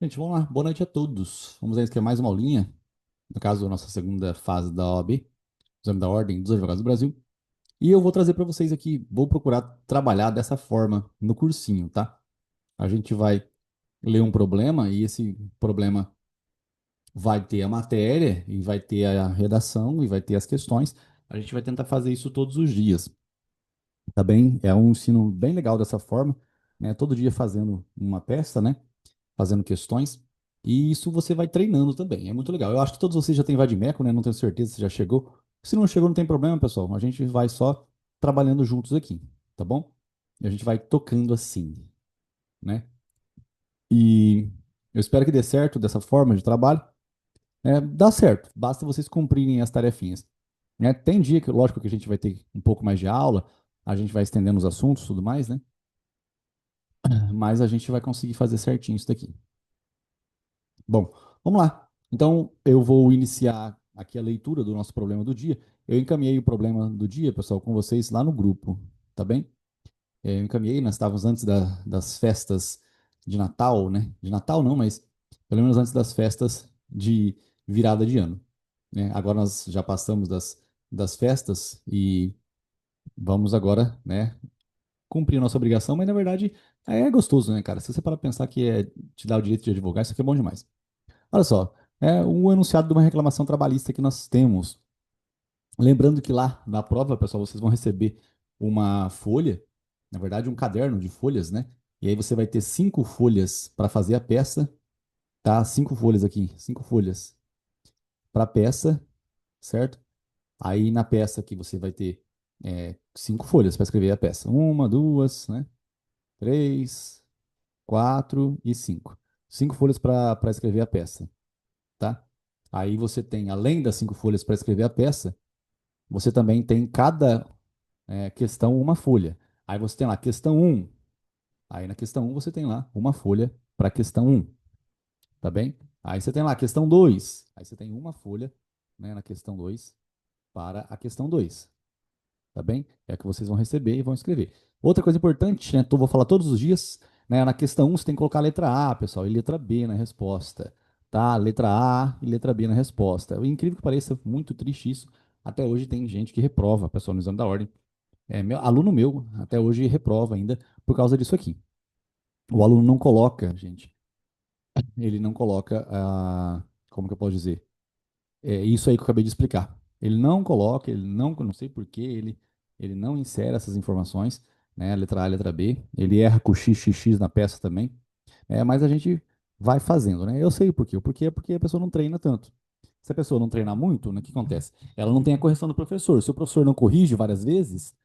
Gente, vamos lá. Boa noite a todos. Vamos ver se quer mais uma aulinha. No caso, a nossa segunda fase da OAB, Exame da Ordem dos Advogados do Brasil. E eu vou trazer para vocês aqui, vou procurar trabalhar dessa forma no cursinho, tá? A gente vai ler um problema e esse problema vai ter a matéria e vai ter a redação e vai ter as questões. A gente vai tentar fazer isso todos os dias, tá bem? É um ensino bem legal dessa forma, né? Todo dia fazendo uma peça, né? Fazendo questões. E isso você vai treinando também. É muito legal. Eu acho que todos vocês já têm vadimeco, né? Não tenho certeza se já chegou. Se não chegou, não tem problema, pessoal. A gente vai só trabalhando juntos aqui, tá bom? E a gente vai tocando assim, né? E eu espero que dê certo dessa forma de trabalho. Dá certo, basta vocês cumprirem as tarefinhas. Tem dia que, lógico, que a gente vai ter um pouco mais de aula, a gente vai estendendo os assuntos e tudo mais, né? Mas a gente vai conseguir fazer certinho isso daqui. Bom, vamos lá. Então, eu vou iniciar aqui a leitura do nosso problema do dia. Eu encaminhei o problema do dia, pessoal, com vocês lá no grupo, tá bem? Eu encaminhei, nós estávamos antes das festas de Natal, né? De Natal não, mas pelo menos antes das festas de virada de ano, né? Agora nós já passamos das festas e vamos agora, né, cumprir a nossa obrigação, mas na verdade é gostoso, né, cara? Se você parar pra pensar que te dá o direito de advogar, isso aqui é bom demais. Olha só, é um enunciado de uma reclamação trabalhista que nós temos. Lembrando que lá na prova, pessoal, vocês vão receber uma folha, na verdade, um caderno de folhas, né? E aí você vai ter 5 folhas para fazer a peça, tá? 5 folhas aqui, 5 folhas para a peça, certo? Aí na peça aqui você vai ter 5 folhas para escrever a peça. Uma, duas, né? Três, quatro e cinco. 5 folhas para escrever a peça, tá? Aí você tem, além das 5 folhas para escrever a peça, você também tem cada questão uma folha. Aí você tem lá questão um. Aí na questão um você tem lá uma folha para a questão um, tá bem? Aí você tem lá a questão 2. Aí você tem uma folha, né, na questão 2 para a questão 2, tá bem? É a que vocês vão receber e vão escrever. Outra coisa importante, né, vou falar todos os dias, né, na questão um você tem que colocar a letra A, pessoal, e letra B na resposta, tá? Letra A e letra B na resposta. O incrível que pareça, muito triste isso. Até hoje tem gente que reprova, pessoal, no exame da ordem. Aluno meu até hoje reprova ainda por causa disso aqui. O aluno não coloca, gente, ele não coloca como que eu posso dizer? Isso aí que eu acabei de explicar. Ele não coloca, não sei por que ele não insere essas informações, né? Letra A, letra B. Ele erra com XXX na peça também. Mas a gente vai fazendo, né? Eu sei o porquê. O porquê é porque a pessoa não treina tanto. Se a pessoa não treinar muito, né, o que acontece? Ela não tem a correção do professor. Se o professor não corrige várias vezes,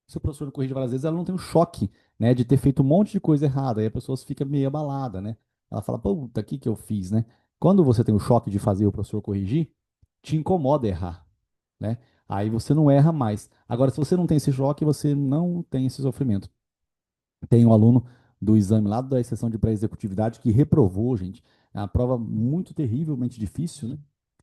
se o professor não corrige várias vezes, ela não tem o choque, né, de ter feito um monte de coisa errada. Aí a pessoa fica meio abalada, né? Ela fala, puta, o que que eu fiz, né? Quando você tem o choque de fazer o professor corrigir, te incomoda errar, né? Aí você não erra mais. Agora, se você não tem esse choque, você não tem esse sofrimento. Tem um aluno do exame lá da exceção de pré-executividade que reprovou, gente. É uma prova muito terrivelmente difícil, né?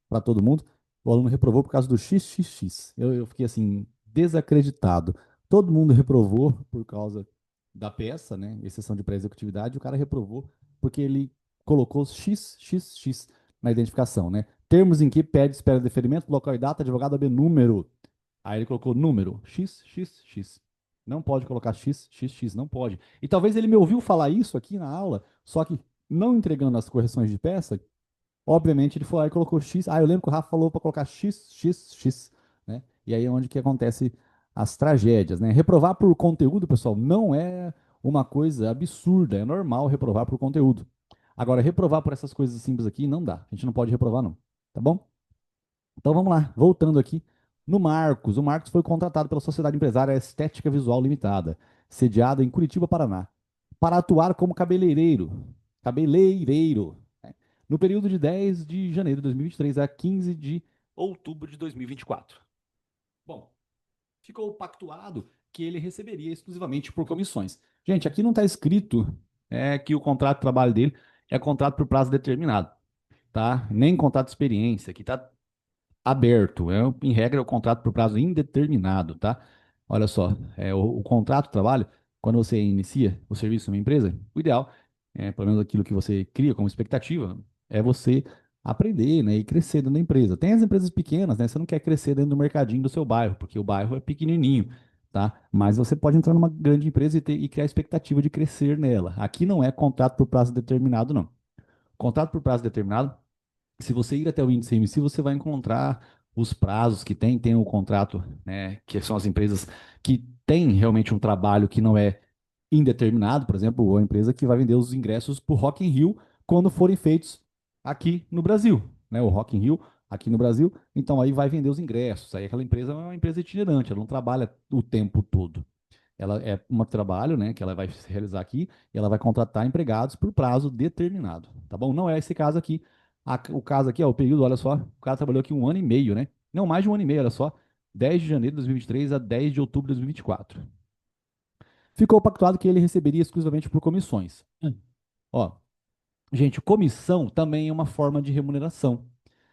Para todo mundo. O aluno reprovou por causa do XXX. Eu fiquei assim, desacreditado. Todo mundo reprovou por causa da peça, né? Exceção de pré-executividade. O cara reprovou porque ele colocou XXX na identificação, né? Termos em que pede espera de deferimento, local e data, advogado AB número. Aí ele colocou número, XXX. Não pode colocar XXX, não pode. E talvez ele me ouviu falar isso aqui na aula, só que não entregando as correções de peça, obviamente ele foi lá e colocou X. Ah, eu lembro que o Rafa falou para colocar XXX, né? E aí é onde que acontece as tragédias, né? Reprovar por conteúdo, pessoal, não é uma coisa absurda, é normal reprovar por conteúdo. Agora, reprovar por essas coisas simples aqui não dá. A gente não pode reprovar, não. Tá bom? Então vamos lá, voltando aqui no Marcos. O Marcos foi contratado pela Sociedade Empresária Estética Visual Limitada, sediada em Curitiba, Paraná, para atuar como cabeleireiro, né, no período de 10 de janeiro de 2023 a 15 de outubro de 2024. Bom, ficou pactuado que ele receberia exclusivamente por comissões. Gente, aqui não está escrito que o contrato de trabalho dele é contrato por prazo determinado, tá? Nem contrato de experiência, que está aberto. Em regra, é o contrato por prazo indeterminado, tá? Olha só, o contrato de trabalho, quando você inicia o serviço numa empresa, o ideal pelo menos aquilo que você cria como expectativa, é você aprender, né, e crescer dentro da empresa. Tem as empresas pequenas, né? Você não quer crescer dentro do mercadinho do seu bairro, porque o bairro é pequenininho, tá? Mas você pode entrar numa grande empresa e criar a expectativa de crescer nela. Aqui não é contrato por prazo determinado, não. Contrato por prazo determinado, se você ir até o índice MC, você vai encontrar os prazos que tem, tem o contrato, né, que são as empresas que têm realmente um trabalho que não é indeterminado, por exemplo, a empresa que vai vender os ingressos para o Rock in Rio quando forem feitos aqui no Brasil, né, o Rock in Rio aqui no Brasil, então aí vai vender os ingressos, aí aquela empresa é uma empresa itinerante, ela não trabalha o tempo todo. Ela é um trabalho, né, que ela vai realizar aqui, e ela vai contratar empregados por prazo determinado, tá bom? Não é esse caso aqui. O caso aqui, ó, o período, olha só, o cara trabalhou aqui um ano e meio, né? Não, mais de um ano e meio, olha só. 10 de janeiro de 2023 a 10 de outubro de 2024. Ficou pactuado que ele receberia exclusivamente por comissões. Ó, gente, comissão também é uma forma de remuneração,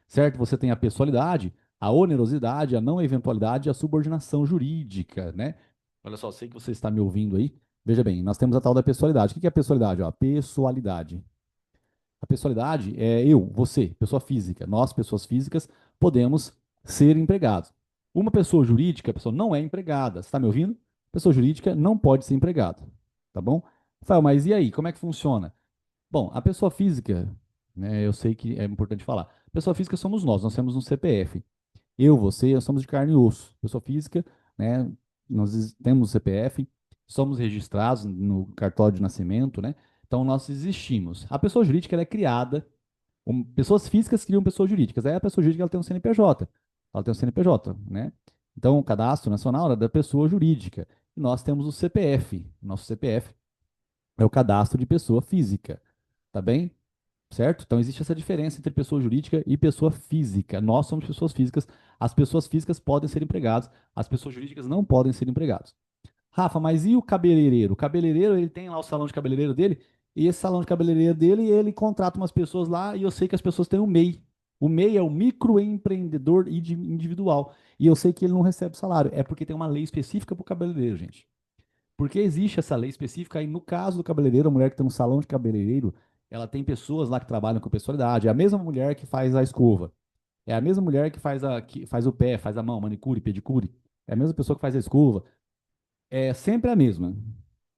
certo? Você tem a pessoalidade, a onerosidade, a não eventualidade e a subordinação jurídica, né? Olha só, sei que você está me ouvindo aí. Veja bem, nós temos a tal da pessoalidade. O que é a pessoalidade? Ó, pessoalidade. A pessoalidade é eu, você, pessoa física. Nós, pessoas físicas, podemos ser empregados. Uma pessoa jurídica, a pessoa não é empregada. Você está me ouvindo? Pessoa jurídica não pode ser empregada. Tá bom? Rafael, mas e aí? Como é que funciona? Bom, a pessoa física, né, eu sei que é importante falar. Pessoa física somos nós temos um CPF. Eu, você, nós somos de carne e osso. Pessoa física, né, nós temos um CPF, somos registrados no cartório de nascimento, né? Então nós existimos. A pessoa jurídica ela é criada, pessoas físicas criam pessoas jurídicas. Aí a pessoa jurídica ela tem um CNPJ. Ela tem um CNPJ, né? Então o cadastro nacional é da pessoa jurídica. E nós temos o CPF. Nosso CPF é o cadastro de pessoa física, tá bem? Certo? Então existe essa diferença entre pessoa jurídica e pessoa física. Nós somos pessoas físicas, as pessoas físicas podem ser empregadas, as pessoas jurídicas não podem ser empregadas. Rafa, mas e o cabeleireiro? O cabeleireiro, ele tem lá o salão de cabeleireiro dele, e esse salão de cabeleireiro dele, ele contrata umas pessoas lá, e eu sei que as pessoas têm o MEI. O MEI é o microempreendedor individual. E eu sei que ele não recebe salário. É porque tem uma lei específica para o cabeleireiro, gente. Porque existe essa lei específica, e no caso do cabeleireiro, a mulher que tem um salão de cabeleireiro, ela tem pessoas lá que trabalham com pessoalidade. É a mesma mulher que faz a escova. É a mesma mulher que faz o pé, faz a mão, manicure, pedicure. É a mesma pessoa que faz a escova. É sempre a mesma.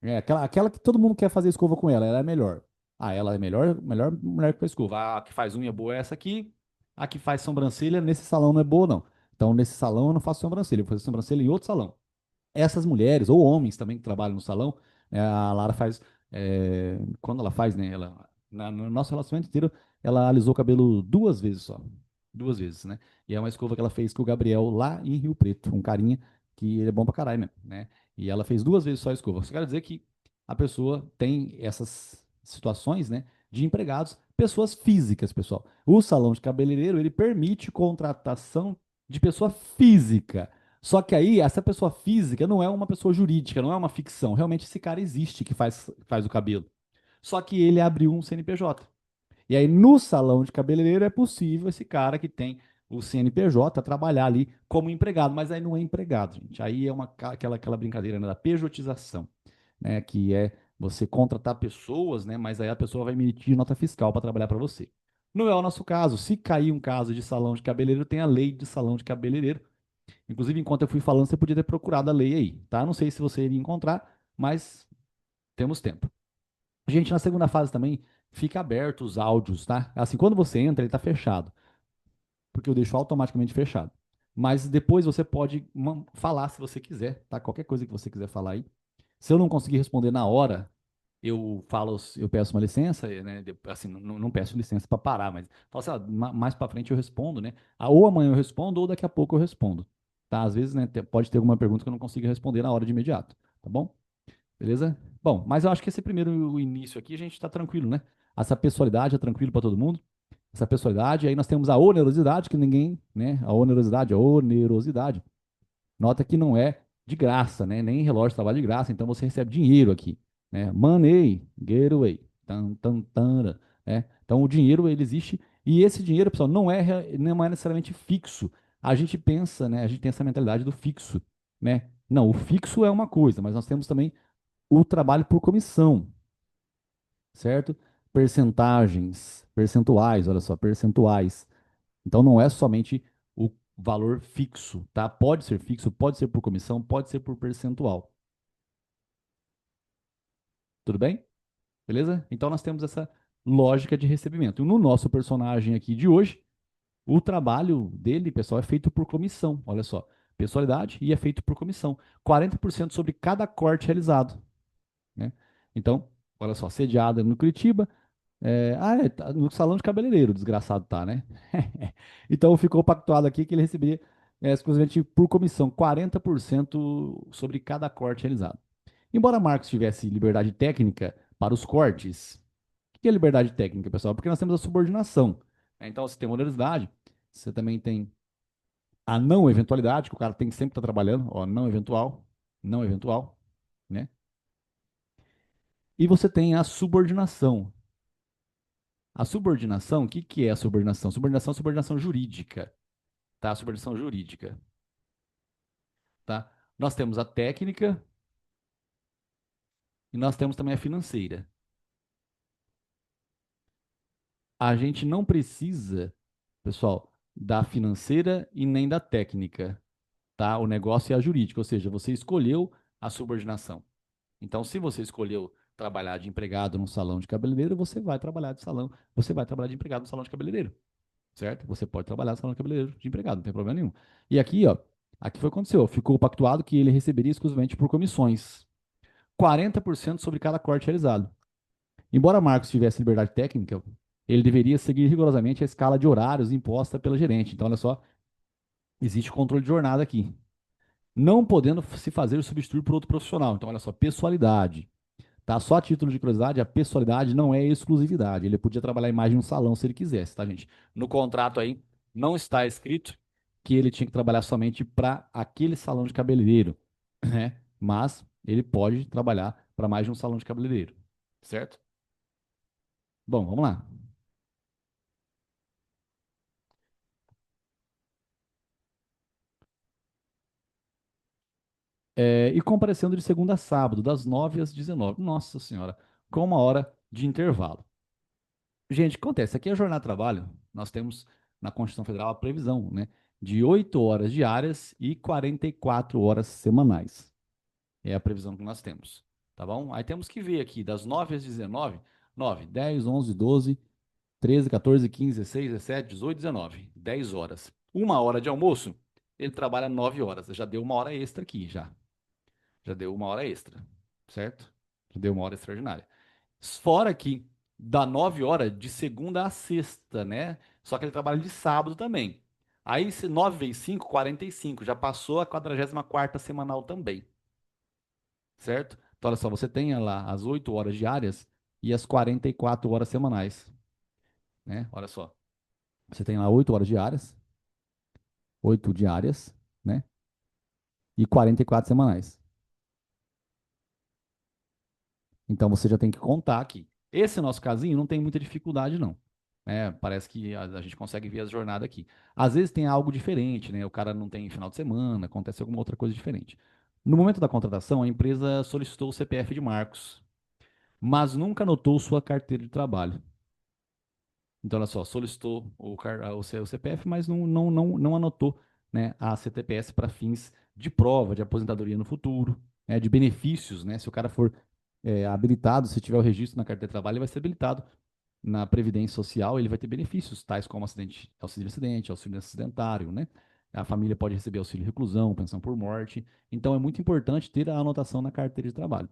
É aquela que todo mundo quer fazer escova com ela. Ela é melhor. Ah, ela é melhor mulher que faz escova. A que faz unha boa é essa aqui. A que faz sobrancelha nesse salão não é boa, não. Então, nesse salão eu não faço sobrancelha. Eu vou fazer sobrancelha em outro salão. Essas mulheres, ou homens também que trabalham no salão, a Lara faz, quando ela faz, né, no nosso relacionamento inteiro, ela alisou o cabelo duas vezes só, duas vezes, né, e é uma escova que ela fez com o Gabriel lá em Rio Preto, um carinha que ele é bom pra caralho mesmo, né, e ela fez duas vezes só a escova. Só quero dizer que a pessoa tem essas situações, né, de empregados, pessoas físicas, pessoal. O salão de cabeleireiro, ele permite contratação de pessoa física, só que aí, essa pessoa física não é uma pessoa jurídica, não é uma ficção. Realmente esse cara existe que faz o cabelo. Só que ele abriu um CNPJ. E aí, no salão de cabeleireiro, é possível esse cara que tem o CNPJ trabalhar ali como empregado, mas aí não é empregado, gente. Aí é aquela brincadeira, né, da pejotização, né, que é você contratar pessoas, né, mas aí a pessoa vai emitir nota fiscal para trabalhar para você. Não é o nosso caso. Se cair um caso de salão de cabeleireiro, tem a lei de salão de cabeleireiro. Inclusive, enquanto eu fui falando, você podia ter procurado a lei aí, tá? Não sei se você iria encontrar, mas temos tempo. Gente, na segunda fase também fica aberto os áudios, tá? Assim, quando você entra, ele tá fechado, porque eu deixo automaticamente fechado. Mas depois você pode falar se você quiser, tá? Qualquer coisa que você quiser falar aí. Se eu não conseguir responder na hora, eu falo, eu peço uma licença, né? Assim, não peço licença para parar, mas falo assim, mais para frente eu respondo, né? Ou amanhã eu respondo, ou daqui a pouco eu respondo. Tá? Às vezes, né, pode ter alguma pergunta que eu não consiga responder na hora de imediato, tá bom? Beleza? Bom, mas eu acho que esse primeiro início aqui a gente está tranquilo, né? Essa pessoalidade é tranquilo para todo mundo. Essa pessoalidade, aí nós temos a onerosidade, que ninguém, né? A onerosidade. Nota que não é de graça, né? Nem relógio trabalha de graça, então você recebe dinheiro aqui, né? Money, getaway, tan, tan, tan, né? Então o dinheiro ele existe e esse dinheiro, pessoal, não é necessariamente fixo. A gente pensa, né? A gente tem essa mentalidade do fixo, né? Não, o fixo é uma coisa, mas nós temos também o trabalho por comissão. certo? Percentagens, percentuais, olha só, percentuais. Então não é somente o valor fixo, tá? Pode ser fixo, pode ser por comissão, pode ser por percentual. Tudo bem? Beleza? Então nós temos essa lógica de recebimento. No nosso personagem aqui de hoje, o trabalho dele, pessoal, é feito por comissão. Olha só, pessoalidade e é feito por comissão. 40% sobre cada corte realizado, né? Então, olha só, sediada no Curitiba, tá no salão de cabeleireiro, o desgraçado tá, né? Então ficou pactuado aqui que ele receberia exclusivamente por comissão 40% sobre cada corte realizado. Embora Marcos tivesse liberdade técnica para os cortes, o que é liberdade técnica, pessoal? Porque nós temos a subordinação. Então, você tem onerosidade, você também tem a não eventualidade, que o cara tem que sempre estar trabalhando, ó, não eventual, não eventual, né? E você tem a subordinação. A subordinação, o que que é a subordinação? Subordinação é subordinação jurídica, tá? Subordinação jurídica, tá? Nós temos a técnica e nós temos também a financeira. A gente não precisa, pessoal, da financeira e nem da técnica, tá? O negócio é a jurídica, ou seja, você escolheu a subordinação. Então, se você escolheu trabalhar de empregado num salão de cabeleireiro, você vai trabalhar de salão, você vai trabalhar de empregado no salão de cabeleireiro, certo? Você pode trabalhar no salão de cabeleireiro de empregado, não tem problema nenhum. E aqui, ó, aqui foi o que aconteceu, ficou pactuado que ele receberia exclusivamente por comissões, 40% sobre cada corte realizado. Embora Marcos tivesse liberdade técnica, ele deveria seguir rigorosamente a escala de horários imposta pela gerente. Então, olha só, existe controle de jornada aqui. Não podendo se fazer substituir por outro profissional. Então, olha só, pessoalidade. Tá? Só a título de curiosidade, a pessoalidade não é exclusividade. Ele podia trabalhar em mais de um salão se ele quisesse, tá, gente? No contrato aí não está escrito que ele tinha que trabalhar somente para aquele salão de cabeleireiro, né? Mas ele pode trabalhar para mais de um salão de cabeleireiro, certo? Bom, vamos lá. E comparecendo de segunda a sábado, das 9 às 19. Nossa Senhora, com uma hora de intervalo. Gente, o que acontece? Aqui é a jornada de trabalho, nós temos na Constituição Federal a previsão, né, de 8 horas diárias e 44 horas semanais. É a previsão que nós temos, tá bom? Aí temos que ver aqui, das 9 às 19, 9, 10, 11, 12, 13, 14, 15, 16, 17, 18, 19, 10 horas. Uma hora de almoço, ele trabalha 9 horas, já deu uma hora extra aqui, já deu uma hora extra, certo? Já deu uma hora extraordinária. Fora que dá 9 horas de segunda a sexta, né? Só que ele trabalha de sábado também. Aí, se 9 vezes 5, 45. Já passou a 44ª semanal também, certo? Então, olha só, você tem lá as 8 horas diárias e as 44 horas semanais, né? Olha só. Você tem lá 8 horas diárias, 8 diárias, né? E 44 semanais. Então você já tem que contar aqui. Esse nosso casinho não tem muita dificuldade, não. Parece que a gente consegue ver a jornada aqui. Às vezes tem algo diferente, né? O cara não tem final de semana, acontece alguma outra coisa diferente. No momento da contratação, a empresa solicitou o CPF de Marcos, mas nunca anotou sua carteira de trabalho. Então, olha só, solicitou o CPF, mas não anotou, né, a CTPS para fins de prova de aposentadoria no futuro, né, de benefícios, né? Se o cara for habilitado, se tiver o registro na carteira de trabalho, ele vai ser habilitado na Previdência Social, ele vai ter benefícios, tais como auxílio de acidente, auxílio acidentário, né? A família pode receber auxílio reclusão, pensão por morte. Então, é muito importante ter a anotação na carteira de trabalho.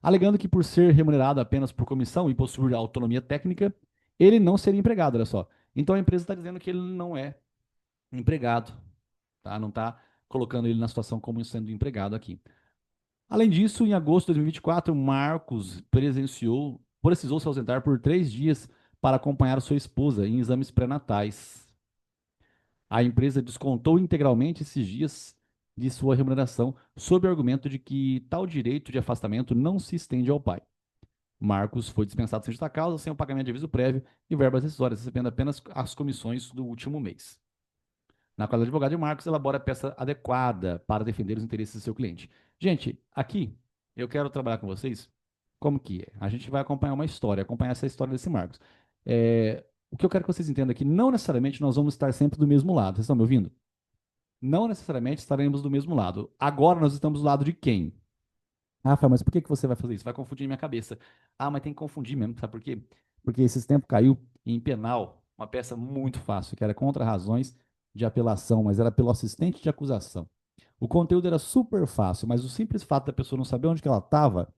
Alegando que por ser remunerado apenas por comissão e possuir autonomia técnica, ele não seria empregado, olha só. Então, a empresa está dizendo que ele não é empregado, tá? Não está colocando ele na situação como sendo empregado aqui. Além disso, em agosto de 2024, Marcos precisou se ausentar por 3 dias para acompanhar sua esposa em exames pré-natais. A empresa descontou integralmente esses dias de sua remuneração, sob o argumento de que tal direito de afastamento não se estende ao pai. Marcos foi dispensado sem justa causa, sem o pagamento de aviso prévio e verbas rescisórias, recebendo apenas as comissões do último mês. Na qual o advogado de Marcos elabora a peça adequada para defender os interesses do seu cliente. Gente, aqui eu quero trabalhar com vocês Como que é? A gente vai acompanhar uma história, acompanhar essa história desse Marcos. O que eu quero que vocês entendam é que não necessariamente nós vamos estar sempre do mesmo lado. Vocês estão me ouvindo? Não necessariamente estaremos do mesmo lado. Agora nós estamos do lado de quem? Ah, Rafael, mas por que que você vai fazer isso? Vai confundir minha cabeça. Ah, mas tem que confundir mesmo, sabe por quê? Porque esses tempos caiu em penal uma peça muito fácil, que era contra razões de apelação, mas era pelo assistente de acusação. O conteúdo era super fácil, mas o simples fato da pessoa não saber onde que ela estava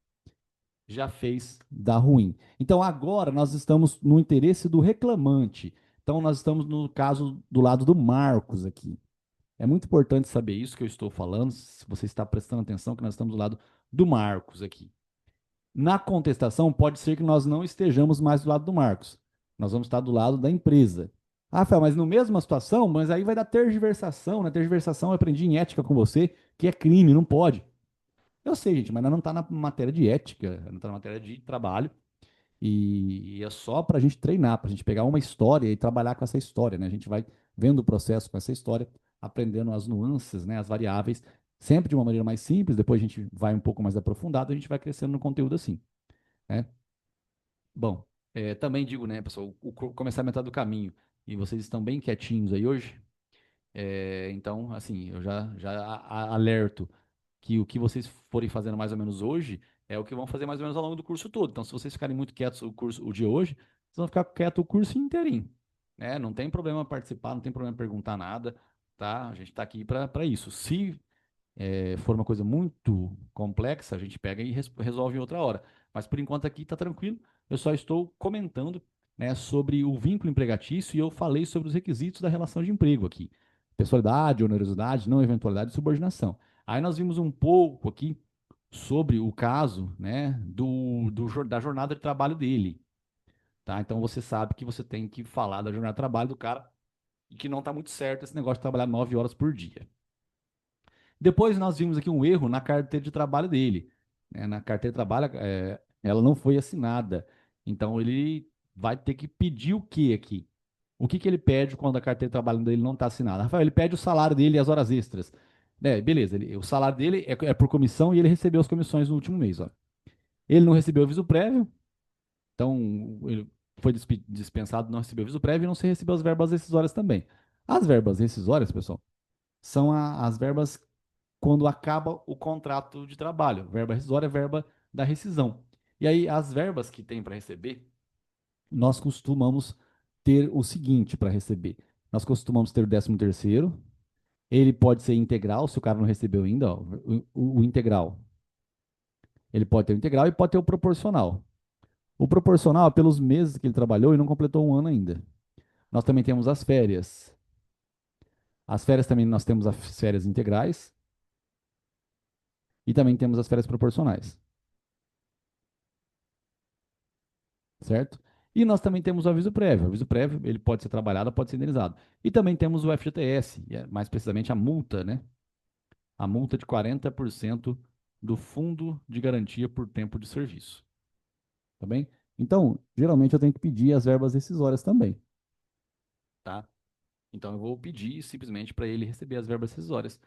já fez dar ruim. Então agora nós estamos no interesse do reclamante. Então nós estamos no caso do lado do Marcos aqui. É muito importante saber isso que eu estou falando, se você está prestando atenção, que nós estamos do lado do Marcos aqui. Na contestação, pode ser que nós não estejamos mais do lado do Marcos. Nós vamos estar do lado da empresa. Ah, Rafael, mas no mesma situação, mas aí vai dar tergiversação, né? Tergiversação eu aprendi em ética com você, que é crime, não pode. Eu sei, gente, mas não está na matéria de ética, não está na matéria de trabalho. E é só para a gente treinar, para a gente pegar uma história e trabalhar com essa história, né? A gente vai vendo o processo com essa história, aprendendo as nuances, né? As variáveis, sempre de uma maneira mais simples. Depois a gente vai um pouco mais aprofundado, a gente vai crescendo no conteúdo assim, né? Bom, também digo, né, pessoal, começar a metade do caminho. E vocês estão bem quietinhos aí hoje. Então, assim, eu já alerto que o que vocês forem fazendo mais ou menos hoje é o que vão fazer mais ou menos ao longo do curso todo. Então, se vocês ficarem muito quietos o de hoje, vocês vão ficar quietos o curso inteirinho, né? Não tem problema participar, não tem problema perguntar nada, tá? A gente está aqui para isso. Se for uma coisa muito complexa, a gente pega e resolve em outra hora. Mas por enquanto aqui está tranquilo. Eu só estou comentando, né, sobre o vínculo empregatício e eu falei sobre os requisitos da relação de emprego aqui. Pessoalidade, onerosidade, não eventualidade e subordinação. Aí nós vimos um pouco aqui sobre o caso, né, da jornada de trabalho dele. Tá? Então você sabe que você tem que falar da jornada de trabalho do cara e que não está muito certo esse negócio de trabalhar 9 horas por dia. Depois nós vimos aqui um erro na carteira de trabalho dele, né? Na carteira de trabalho, ela não foi assinada. Então ele vai ter que pedir o que aqui? O que que ele pede quando a carteira de trabalho dele não está assinada? Rafael, ele pede o salário dele e as horas extras. Beleza, o salário dele é por comissão e ele recebeu as comissões no último mês. Ó. Ele não recebeu aviso prévio, então ele foi dispensado, não recebeu aviso prévio e não se recebeu as verbas rescisórias também. As verbas rescisórias, pessoal, são as verbas quando acaba o contrato de trabalho. Verba rescisória é verba da rescisão. E aí, as verbas que tem para receber, nós costumamos ter o seguinte para receber. Nós costumamos ter o 13º, ele pode ser integral, se o cara não recebeu ainda, ó, o integral. Ele pode ter o integral e pode ter o proporcional. O proporcional é pelos meses que ele trabalhou e não completou um ano ainda. Nós também temos as férias. As férias também nós temos as férias integrais e também temos as férias proporcionais. Certo? E nós também temos o aviso prévio. O aviso prévio, ele pode ser trabalhado, pode ser indenizado. E também temos o FGTS, mais precisamente a multa, né? A multa de 40% do Fundo de Garantia por Tempo de Serviço. Tá bem? Então, geralmente eu tenho que pedir as verbas rescisórias também. Tá? Então eu vou pedir simplesmente para ele receber as verbas rescisórias,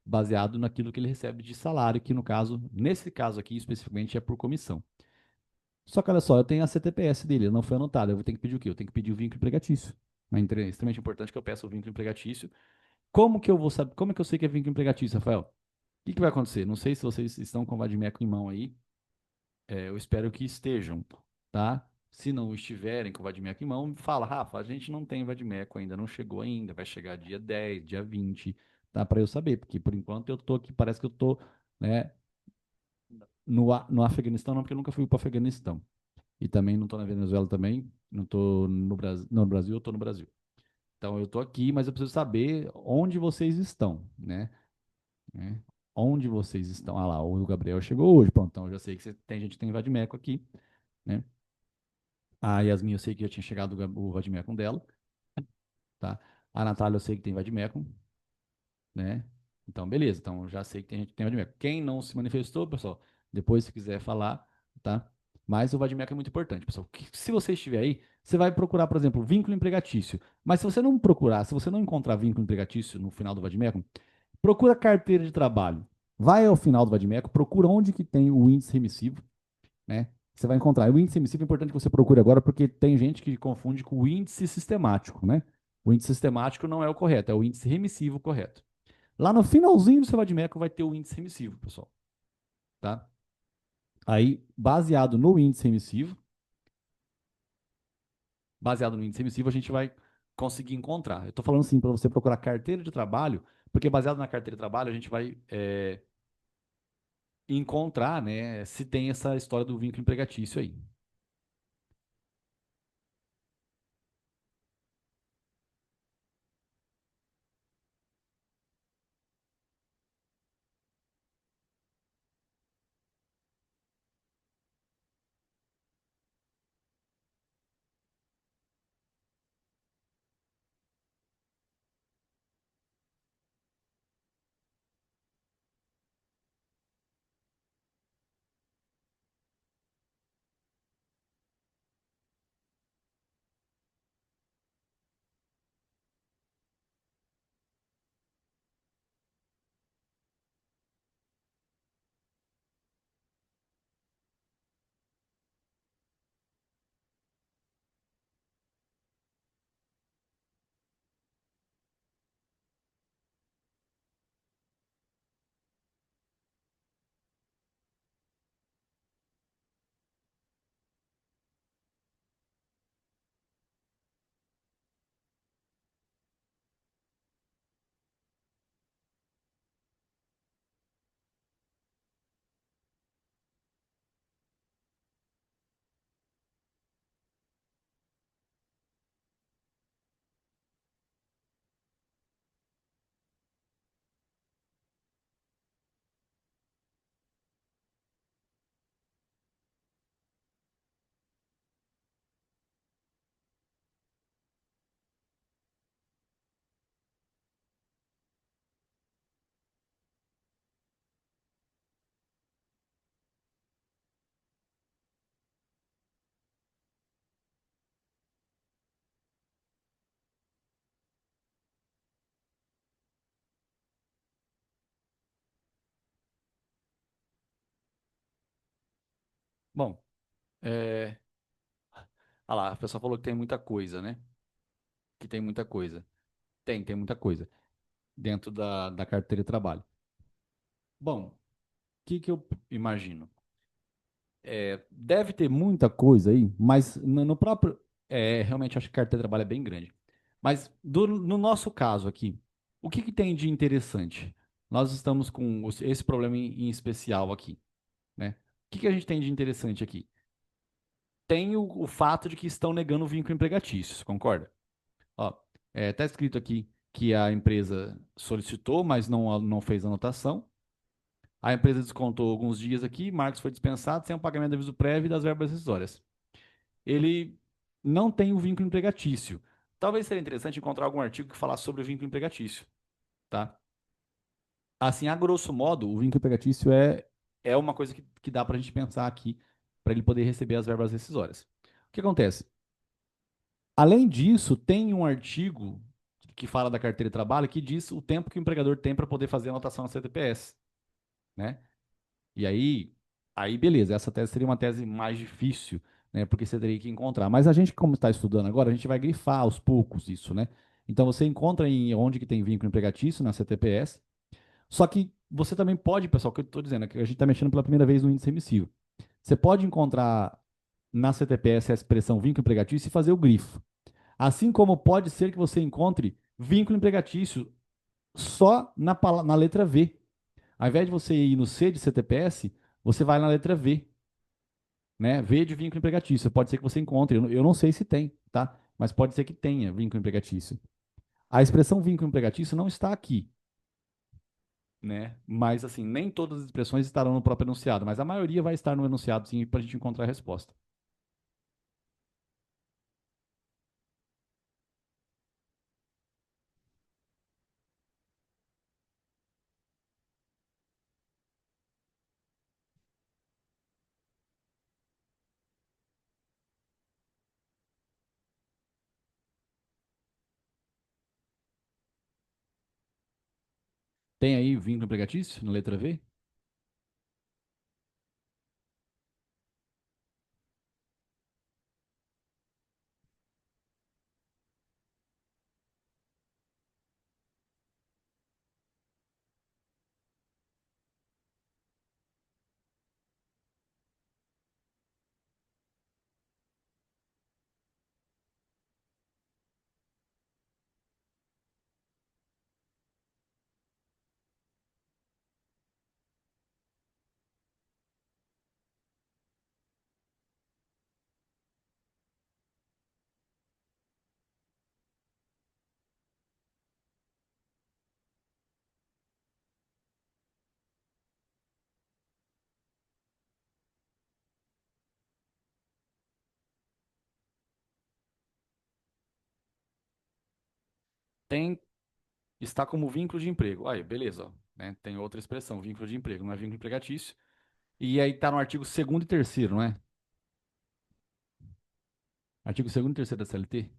baseado naquilo que ele recebe de salário, que no caso, nesse caso aqui especificamente, é por comissão. Só que olha só, eu tenho a CTPS dele, não foi anotada. Eu vou ter que pedir o quê? Eu tenho que pedir o vínculo empregatício. É extremamente importante que eu peça o vínculo empregatício. Como que eu vou saber? Como é que eu sei que é vínculo empregatício, Rafael? O que que vai acontecer? Não sei se vocês estão com o Vadimeco em mão aí. Eu espero que estejam, tá? Se não estiverem com o Vadimeco em mão, fala, Rafa, a gente não tem Vadimeco ainda, não chegou ainda, vai chegar dia 10, dia 20, tá? Para eu saber, porque por enquanto eu tô aqui, parece que eu tô, né, no Afeganistão, não, porque eu nunca fui para o Afeganistão. E também não estou na Venezuela também, não estou no Brasil, não, no Brasil, eu estou no Brasil. Então eu estou aqui, mas eu preciso saber onde vocês estão, né? Né? Onde vocês estão? Ah lá, o Gabriel chegou hoje, pronto, então eu já sei que tem gente que tem Vadimeco aqui, né? A Yasmin eu sei que já tinha chegado o Vadimeco dela, tá? A Natália eu sei que tem Vadimeco, né? Então, beleza. Então, eu já sei que tem gente que tem Vadimeco. Quem não se manifestou, pessoal, depois, se quiser falar, tá? Mas o Vadimeco é muito importante, pessoal. Se você estiver aí, você vai procurar, por exemplo, vínculo empregatício. Mas se você não procurar, se você não encontrar vínculo empregatício no final do Vadimeco, procura carteira de trabalho. Vai ao final do Vadimeco, procura onde que tem o índice remissivo, né? você vai encontrar. O índice emissível é importante que você procure agora, porque tem gente que confunde com o índice sistemático, né? O índice sistemático não é o correto, é o índice remissivo correto. Lá no finalzinho do seu vade-mecum vai ter o índice remissivo, pessoal, tá? Aí, baseado no índice remissivo, a gente vai conseguir encontrar. Eu estou falando assim para você procurar carteira de trabalho, porque baseado na carteira de trabalho, a gente vai encontrar, né, se tem essa história do vínculo empregatício aí. Bom, é... ah lá, a pessoa falou que tem muita coisa, né? Que tem muita coisa. Tem muita coisa dentro da carteira de trabalho. Bom, o que que eu imagino? Deve ter muita coisa aí, mas no próprio. Realmente acho que a carteira de trabalho é bem grande. Mas no nosso caso aqui, o que que tem de interessante? Nós estamos com esse problema em especial aqui, né? O que que a gente tem de interessante aqui? Tem o fato de que estão negando o vínculo empregatício, concorda? Ó, tá escrito aqui que a empresa solicitou, mas não fez anotação. A empresa descontou alguns dias aqui, Marcos foi dispensado sem o pagamento do aviso prévio e das verbas rescisórias. Ele não tem o vínculo empregatício. Talvez seria interessante encontrar algum artigo que falasse sobre o vínculo empregatício, tá? Assim, a grosso modo, o vínculo empregatício é uma coisa que dá para a gente pensar aqui, para ele poder receber as verbas rescisórias. O que acontece? Além disso, tem um artigo que fala da carteira de trabalho que diz o tempo que o empregador tem para poder fazer a anotação na CTPS, né? E aí beleza, essa tese seria uma tese mais difícil, né? Porque você teria que encontrar. Mas a gente, como está estudando agora, a gente vai grifar aos poucos isso, né? Então você encontra em onde que tem vínculo empregatício na CTPS. Só que você também pode, pessoal, que eu estou dizendo, é que a gente está mexendo pela primeira vez no índice remissivo. Você pode encontrar na CTPS a expressão vínculo empregatício e fazer o grifo. Assim como pode ser que você encontre vínculo empregatício só na letra V. Ao invés de você ir no C de CTPS, você vai na letra V, né? V de vínculo empregatício. Pode ser que você encontre, eu não sei se tem, tá? Mas pode ser que tenha vínculo empregatício. A expressão vínculo empregatício não está aqui, né? Mas assim, nem todas as expressões estarão no próprio enunciado, mas a maioria vai estar no enunciado, sim, para a gente encontrar a resposta. Tem aí vínculo empregatício na letra V? tem, está como vínculo de emprego. Aí, beleza, ó, né? Tem outra expressão, vínculo de emprego, não é vínculo empregatício. E aí tá no artigo segundo e terceiro, não é? Artigo segundo e terceiro da CLT.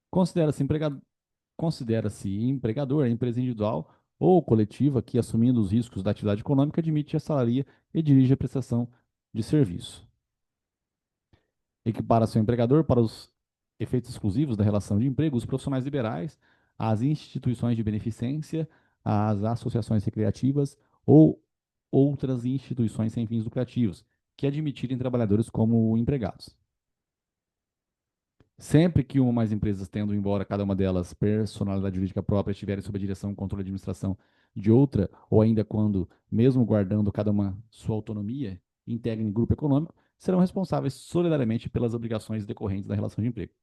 Considera-se empregado, considera-se empregador a empresa individual ou coletiva que, assumindo os riscos da atividade econômica, admite, assalaria e dirige a prestação de serviço. Equipara seu empregador para os efeitos exclusivos da relação de emprego os profissionais liberais, as instituições de beneficência, as associações recreativas ou outras instituições sem fins lucrativos que admitirem trabalhadores como empregados. Sempre que uma ou mais empresas, tendo embora cada uma delas personalidade jurídica própria, estiverem sob a direção, controle e administração de outra, ou ainda quando, mesmo guardando cada uma sua autonomia, integrem grupo econômico, serão responsáveis solidariamente pelas obrigações decorrentes da relação de emprego.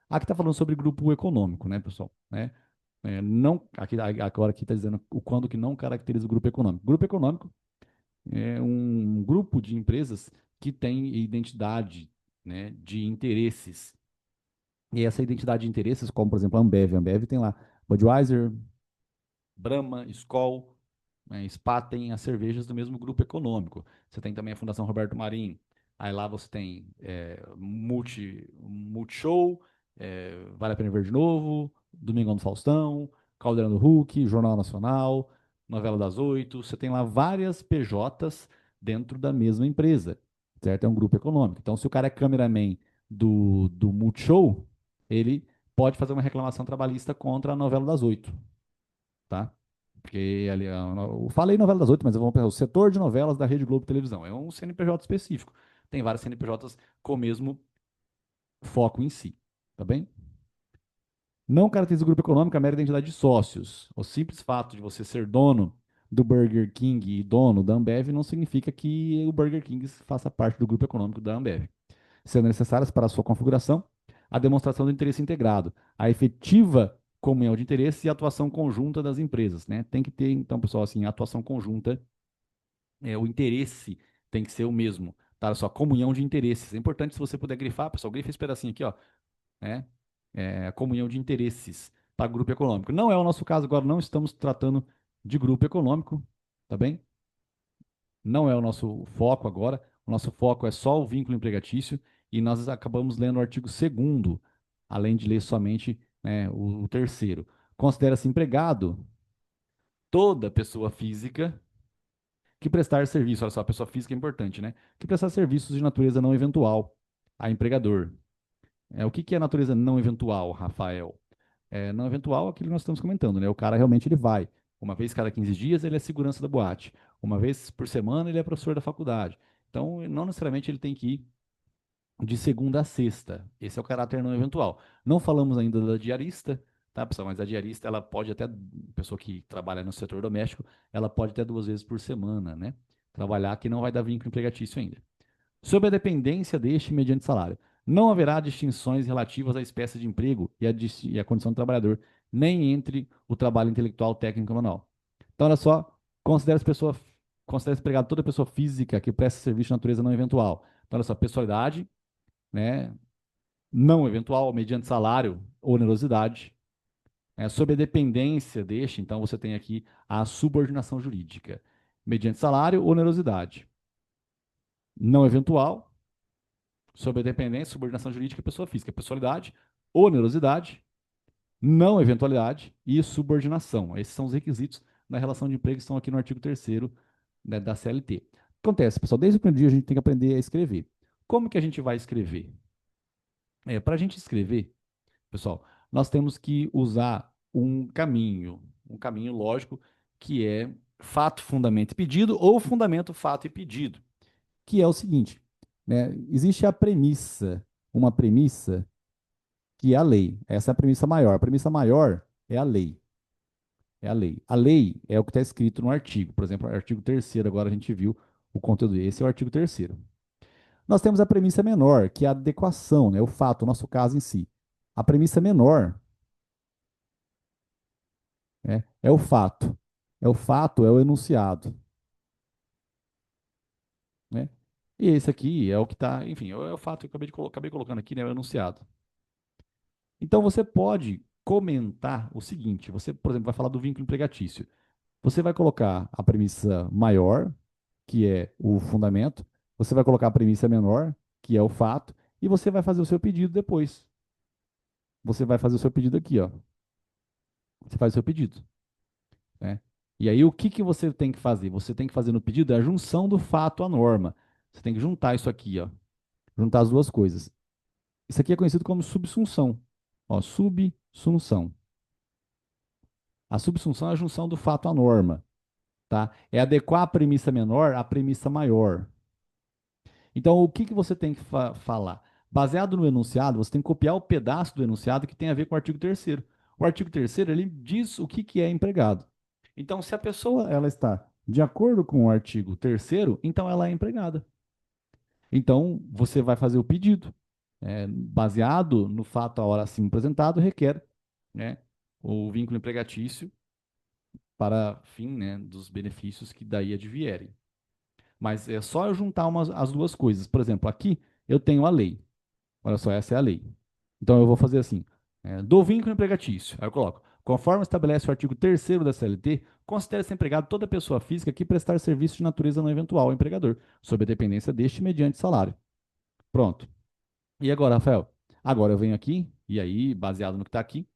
Aqui está falando sobre grupo econômico, né, pessoal? Né? Não, aqui, agora aqui está dizendo o quando que não caracteriza o grupo econômico. Grupo econômico é um grupo de empresas que tem identidade, né, de interesses. E essa identidade de interesses, como por exemplo a Ambev. A Ambev tem lá Budweiser, Brahma, Skol, né, Spaten, as cervejas do mesmo grupo econômico. Você tem também a Fundação Roberto Marinho. Aí lá você tem Multishow, Vale a Pena Ver de Novo, Domingão do Faustão, Caldeirão do Hulk, Jornal Nacional, Novela das Oito. Você tem lá várias PJs dentro da mesma empresa, certo? É um grupo econômico. Então, se o cara é cameraman do Multishow, ele pode fazer uma reclamação trabalhista contra a Novela das Oito, tá? Porque ali, eu falei novela das oito, mas vamos pensar, o setor de novelas da Rede Globo Televisão é um CNPJ específico. Tem vários CNPJs com o mesmo foco em si, tá bem? Não caracteriza o grupo econômico a mera identidade de sócios. O simples fato de você ser dono do Burger King e dono da Ambev não significa que o Burger King faça parte do grupo econômico da Ambev, sendo necessárias para a sua configuração a demonstração do interesse integrado, a efetiva comunhão de interesses e a atuação conjunta das empresas, né? Tem que ter, então, pessoal, assim, a atuação conjunta, o interesse tem que ser o mesmo, tá? Só comunhão de interesses. É importante se você puder grifar, pessoal, grifa esse pedacinho aqui, ó, né? A comunhão de interesses para grupo econômico. Não é o nosso caso agora, não estamos tratando de grupo econômico, tá bem? Não é o nosso foco agora. O nosso foco é só o vínculo empregatício e nós acabamos lendo o artigo 2º, além de ler somente, né, o terceiro. Considera-se empregado toda pessoa física que prestar serviço. Olha só, a pessoa física é importante, né? Que prestar serviços de natureza não eventual a empregador. O que que é natureza não eventual, Rafael? Não eventual, aquilo que nós estamos comentando, né? O cara realmente ele vai. Uma vez cada 15 dias ele é segurança da boate. Uma vez por semana ele é professor da faculdade. Então, não necessariamente ele tem que ir de segunda a sexta. Esse é o caráter não eventual. Não falamos ainda da diarista, tá, pessoal? Mas a diarista, ela pode até, pessoa que trabalha no setor doméstico, ela pode até 2 vezes por semana, né? Trabalhar que não vai dar vínculo empregatício ainda. Sob a dependência deste mediante salário. Não haverá distinções relativas à espécie de emprego e à condição do trabalhador, nem entre o trabalho intelectual, técnico e manual. Então, olha só, considera-se empregado toda pessoa física que presta serviço de natureza não eventual. Então, olha só, pessoalidade, né, não eventual, mediante salário, onerosidade. Sob a dependência deste, então, você tem aqui a subordinação jurídica. Mediante salário, onerosidade. Não eventual, sob a dependência, subordinação jurídica e pessoa física. Pessoalidade, onerosidade, não eventualidade e subordinação. Esses são os requisitos da relação de emprego que estão aqui no artigo 3º, né, da CLT. Acontece, pessoal, desde o primeiro dia a gente tem que aprender a escrever. Como que a gente vai escrever? Para a gente escrever, pessoal, nós temos que usar um caminho lógico, que é fato, fundamento e pedido, ou fundamento, fato e pedido, que é o seguinte, né? Existe a premissa, uma premissa que é a lei. Essa é a premissa maior. A premissa maior é a lei. É a lei. A lei é o que está escrito no artigo. Por exemplo, o artigo 3º, agora a gente viu o conteúdo. Esse é o artigo 3º. Nós temos a premissa menor, que é a adequação, né? O fato, o nosso caso em si. A premissa menor, né, é o fato. É o fato, é o enunciado, né? E esse aqui é o que está, enfim, é o fato que eu acabei colocando aqui, né? O enunciado. Então você pode comentar o seguinte: você, por exemplo, vai falar do vínculo empregatício. Você vai colocar a premissa maior, que é o fundamento, você vai colocar a premissa menor, que é o fato, e você vai fazer o seu pedido depois. Você vai fazer o seu pedido aqui, ó. Você faz o seu pedido, né? E aí o que que você tem que fazer? Você tem que fazer no pedido a junção do fato à norma. Você tem que juntar isso aqui, ó. Juntar as duas coisas. Isso aqui é conhecido como subsunção. Ó, subsunção. A subsunção é a junção do fato à norma, tá? É adequar a premissa menor à premissa maior. Então, o que que você tem que falar? Baseado no enunciado, você tem que copiar o pedaço do enunciado que tem a ver com o artigo terceiro. O artigo terceiro ele diz o que que é empregado. Então, se a pessoa ela está de acordo com o artigo terceiro, então ela é empregada. Então, você vai fazer o pedido. Baseado no fato a hora acima apresentado, requer, né, o vínculo empregatício para fim, né, dos benefícios que daí advierem. Mas é só eu juntar as duas coisas. Por exemplo, aqui eu tenho a lei. Olha só, essa é a lei. Então eu vou fazer assim: do vínculo empregatício. Aí eu coloco: conforme estabelece o artigo 3º da CLT, considera-se empregado toda pessoa física que prestar serviço de natureza não eventual ao empregador, sob a dependência deste mediante salário. Pronto. E agora, Rafael? Agora eu venho aqui, e aí, baseado no que está aqui,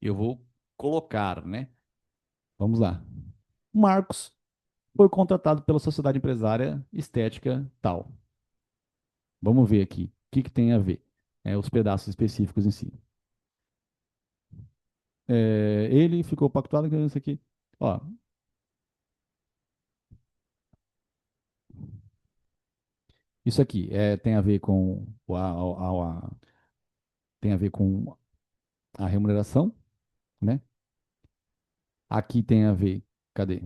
eu vou colocar, né? Vamos lá. Marcos foi contratado pela sociedade empresária estética tal. Vamos ver aqui. O que que tem a ver? Os pedaços específicos em si. Ele ficou pactuado com isso aqui. Ó, isso aqui tem a ver com tem a ver com a remuneração, né? Aqui tem a ver, cadê?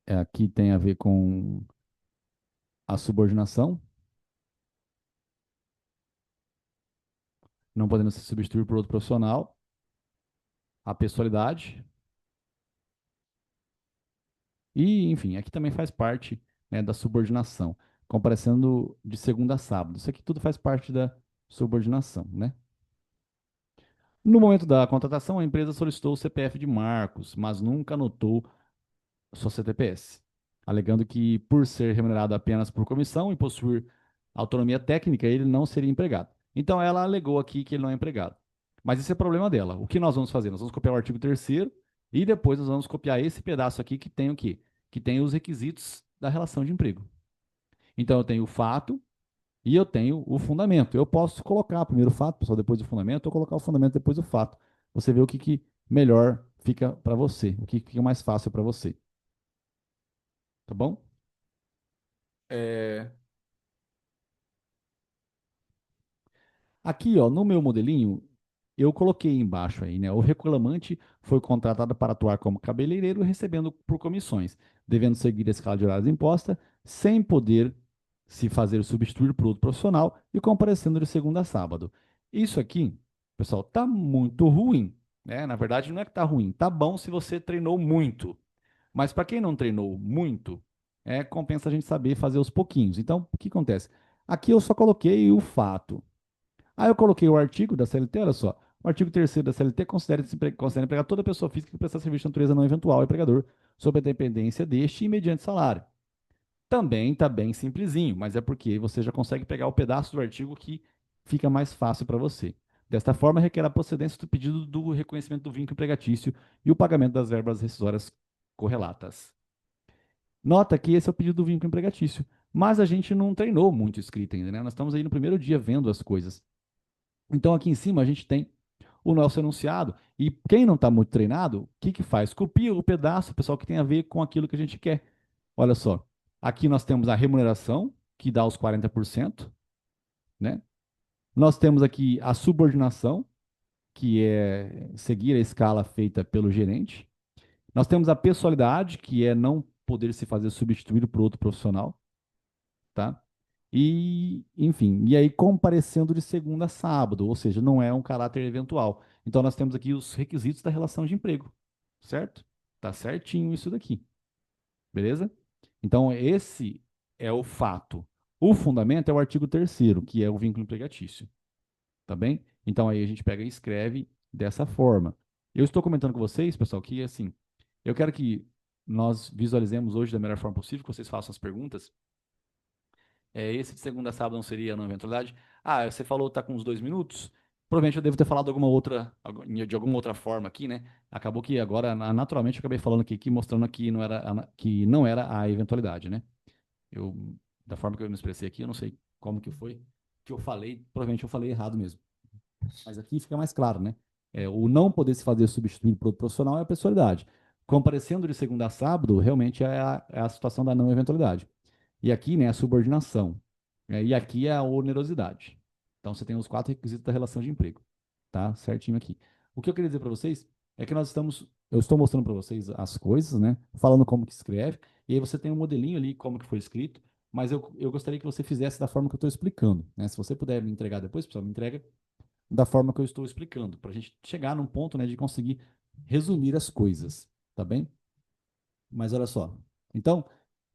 Aqui tem a ver com a subordinação, não podendo se substituir por outro profissional, a pessoalidade e, enfim, aqui também faz parte, né, da subordinação, comparecendo de segunda a sábado. Isso aqui tudo faz parte da subordinação, né? No momento da contratação, a empresa solicitou o CPF de Marcos, mas nunca anotou sua CTPS, alegando que, por ser remunerado apenas por comissão e possuir autonomia técnica, ele não seria empregado. Então, ela alegou aqui que ele não é empregado. Mas isso é problema dela. O que nós vamos fazer? Nós vamos copiar o artigo 3º e depois nós vamos copiar esse pedaço aqui que tem o quê? Que tem os requisitos da relação de emprego. Então, eu tenho o fato e eu tenho o fundamento. Eu posso colocar primeiro o fato, pessoal, depois o fundamento, ou colocar o fundamento depois o fato. Você vê o que, que melhor fica para você, o que fica mais fácil para você. Tá bom? É, Aqui, ó, no meu modelinho, eu coloquei embaixo aí, né? O reclamante foi contratado para atuar como cabeleireiro, recebendo por comissões, devendo seguir a escala de horários imposta, sem poder se fazer substituir por outro profissional e comparecendo de segunda a sábado. Isso aqui, pessoal, tá muito ruim, né? Na verdade, não é que tá ruim, tá bom se você treinou muito. Mas para quem não treinou muito, compensa a gente saber fazer os pouquinhos. Então, o que acontece? Aqui eu só coloquei o fato. Aí eu coloquei o artigo da CLT, olha só. O artigo 3º da CLT considera empregar toda pessoa física que prestar serviço de natureza não eventual ao empregador, sob a dependência deste e mediante salário. Também está bem simplesinho, mas é porque você já consegue pegar o pedaço do artigo que fica mais fácil para você. Desta forma, requer a procedência do pedido do reconhecimento do vínculo empregatício e o pagamento das verbas rescisórias correlatas. Nota que esse é o pedido do vínculo empregatício, mas a gente não treinou muito escrito ainda, né? Nós estamos aí no primeiro dia vendo as coisas. Então, aqui em cima, a gente tem o nosso enunciado. E quem não está muito treinado, o que que faz? Copia o pedaço, pessoal, que tem a ver com aquilo que a gente quer. Olha só. Aqui nós temos a remuneração, que dá os 40%, né? Nós temos aqui a subordinação, que é seguir a escala feita pelo gerente. Nós temos a pessoalidade, que é não poder se fazer substituído por outro profissional, tá? E, enfim, e aí comparecendo de segunda a sábado, ou seja, não é um caráter eventual. Então nós temos aqui os requisitos da relação de emprego, certo? Tá certinho isso daqui, beleza? Então esse é o fato. O fundamento é o artigo 3º, que é o vínculo empregatício, tá bem? Então aí a gente pega e escreve dessa forma. Eu estou comentando com vocês, pessoal, que assim, eu quero que nós visualizemos hoje da melhor forma possível, que vocês façam as perguntas. Esse de segunda a sábado não seria não eventualidade? Ah, você falou que tá com uns 2 minutos. Provavelmente eu devo ter falado alguma outra, de alguma outra forma aqui, né? Acabou que agora, naturalmente, eu acabei falando aqui, que mostrando que não era, que não era a eventualidade, né? Eu, da forma que eu me expressei aqui, eu não sei como que foi que eu falei, provavelmente eu falei errado mesmo. Mas aqui fica mais claro, né? O não poder se fazer substituir por outro profissional é a pessoalidade. Comparecendo de segunda a sábado, realmente é a situação da não eventualidade. E aqui, né, a subordinação. E aqui é a onerosidade. Então, você tem os 4 requisitos da relação de emprego. Tá? Certinho aqui. O que eu queria dizer para vocês é que eu estou mostrando para vocês as coisas, né? Falando como que escreve. E aí você tem um modelinho ali, como que foi escrito. Mas eu gostaria que você fizesse da forma que eu estou explicando, né? Se você puder me entregar depois, pessoal, me entrega da forma que eu estou explicando, para a gente chegar num ponto, né, de conseguir resumir as coisas, tá bem? Mas olha só. Então,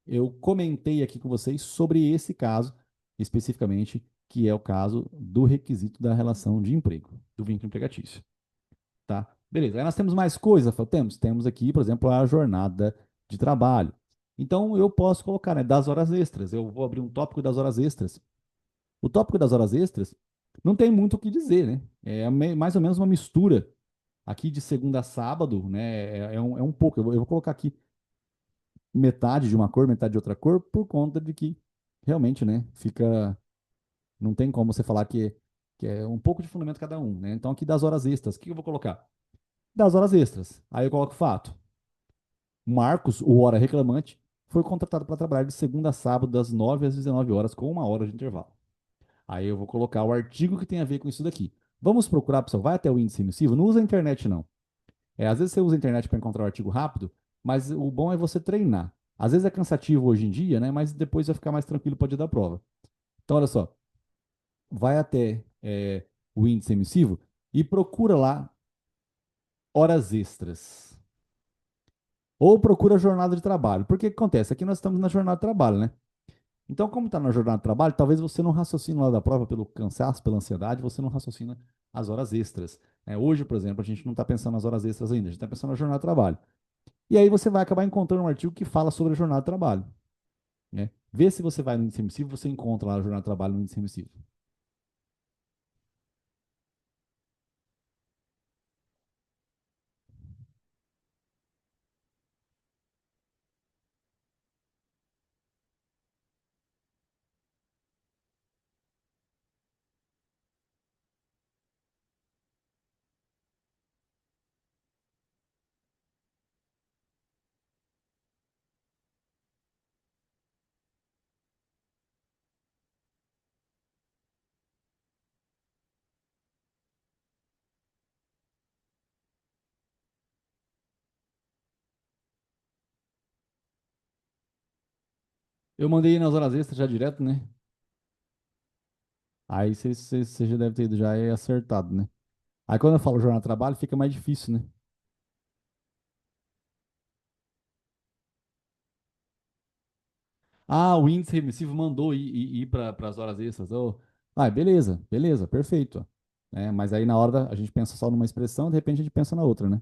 eu comentei aqui com vocês sobre esse caso, especificamente, que é o caso do requisito da relação de emprego, do vínculo empregatício, tá? Beleza. Aí nós temos mais coisas, temos aqui, por exemplo, a jornada de trabalho. Então, eu posso colocar, né, das horas extras. Eu vou abrir um tópico das horas extras. O tópico das horas extras não tem muito o que dizer, né? É mais ou menos uma mistura aqui de segunda a sábado, né? É um pouco. Eu vou colocar aqui metade de uma cor, metade de outra cor, por conta de que realmente, né? Fica. Não tem como você falar que é um pouco de fundamento cada um, né? Então, aqui das horas extras, o que eu vou colocar? Das horas extras. Aí eu coloco fato. Marcos, o hora reclamante, foi contratado para trabalhar de segunda a sábado, das 9 às 19 horas, com 1 hora de intervalo. Aí eu vou colocar o artigo que tem a ver com isso daqui. Vamos procurar, pessoal, vai até o índice emissivo, não usa a internet, não. Às vezes você usa a internet para encontrar o artigo rápido, mas o bom é você treinar. Às vezes é cansativo hoje em dia, né? Mas depois vai ficar mais tranquilo para o dia da prova. Então, olha só, vai até o índice emissivo e procura lá horas extras. Ou procura jornada de trabalho. Porque o que acontece? Aqui nós estamos na jornada de trabalho, né? Então, como está na jornada de trabalho, talvez você não raciocine lá da prova pelo cansaço, pela ansiedade, você não raciocina as horas extras. Hoje, por exemplo, a gente não está pensando nas horas extras ainda, a gente está pensando na jornada de trabalho. E aí você vai acabar encontrando um artigo que fala sobre a jornada de trabalho, né? Vê se você vai no índice emissivo, você encontra lá a jornada de trabalho no índice emissivo. Eu mandei nas horas extras já direto, né? Aí você já deve ter ido já acertado, né? Aí quando eu falo jornada de trabalho, fica mais difícil, né? Ah, o índice emissivo mandou ir para as horas extras. Oh. Ah, beleza, beleza, perfeito. Mas aí na hora a gente pensa só numa expressão, de repente a gente pensa na outra, né?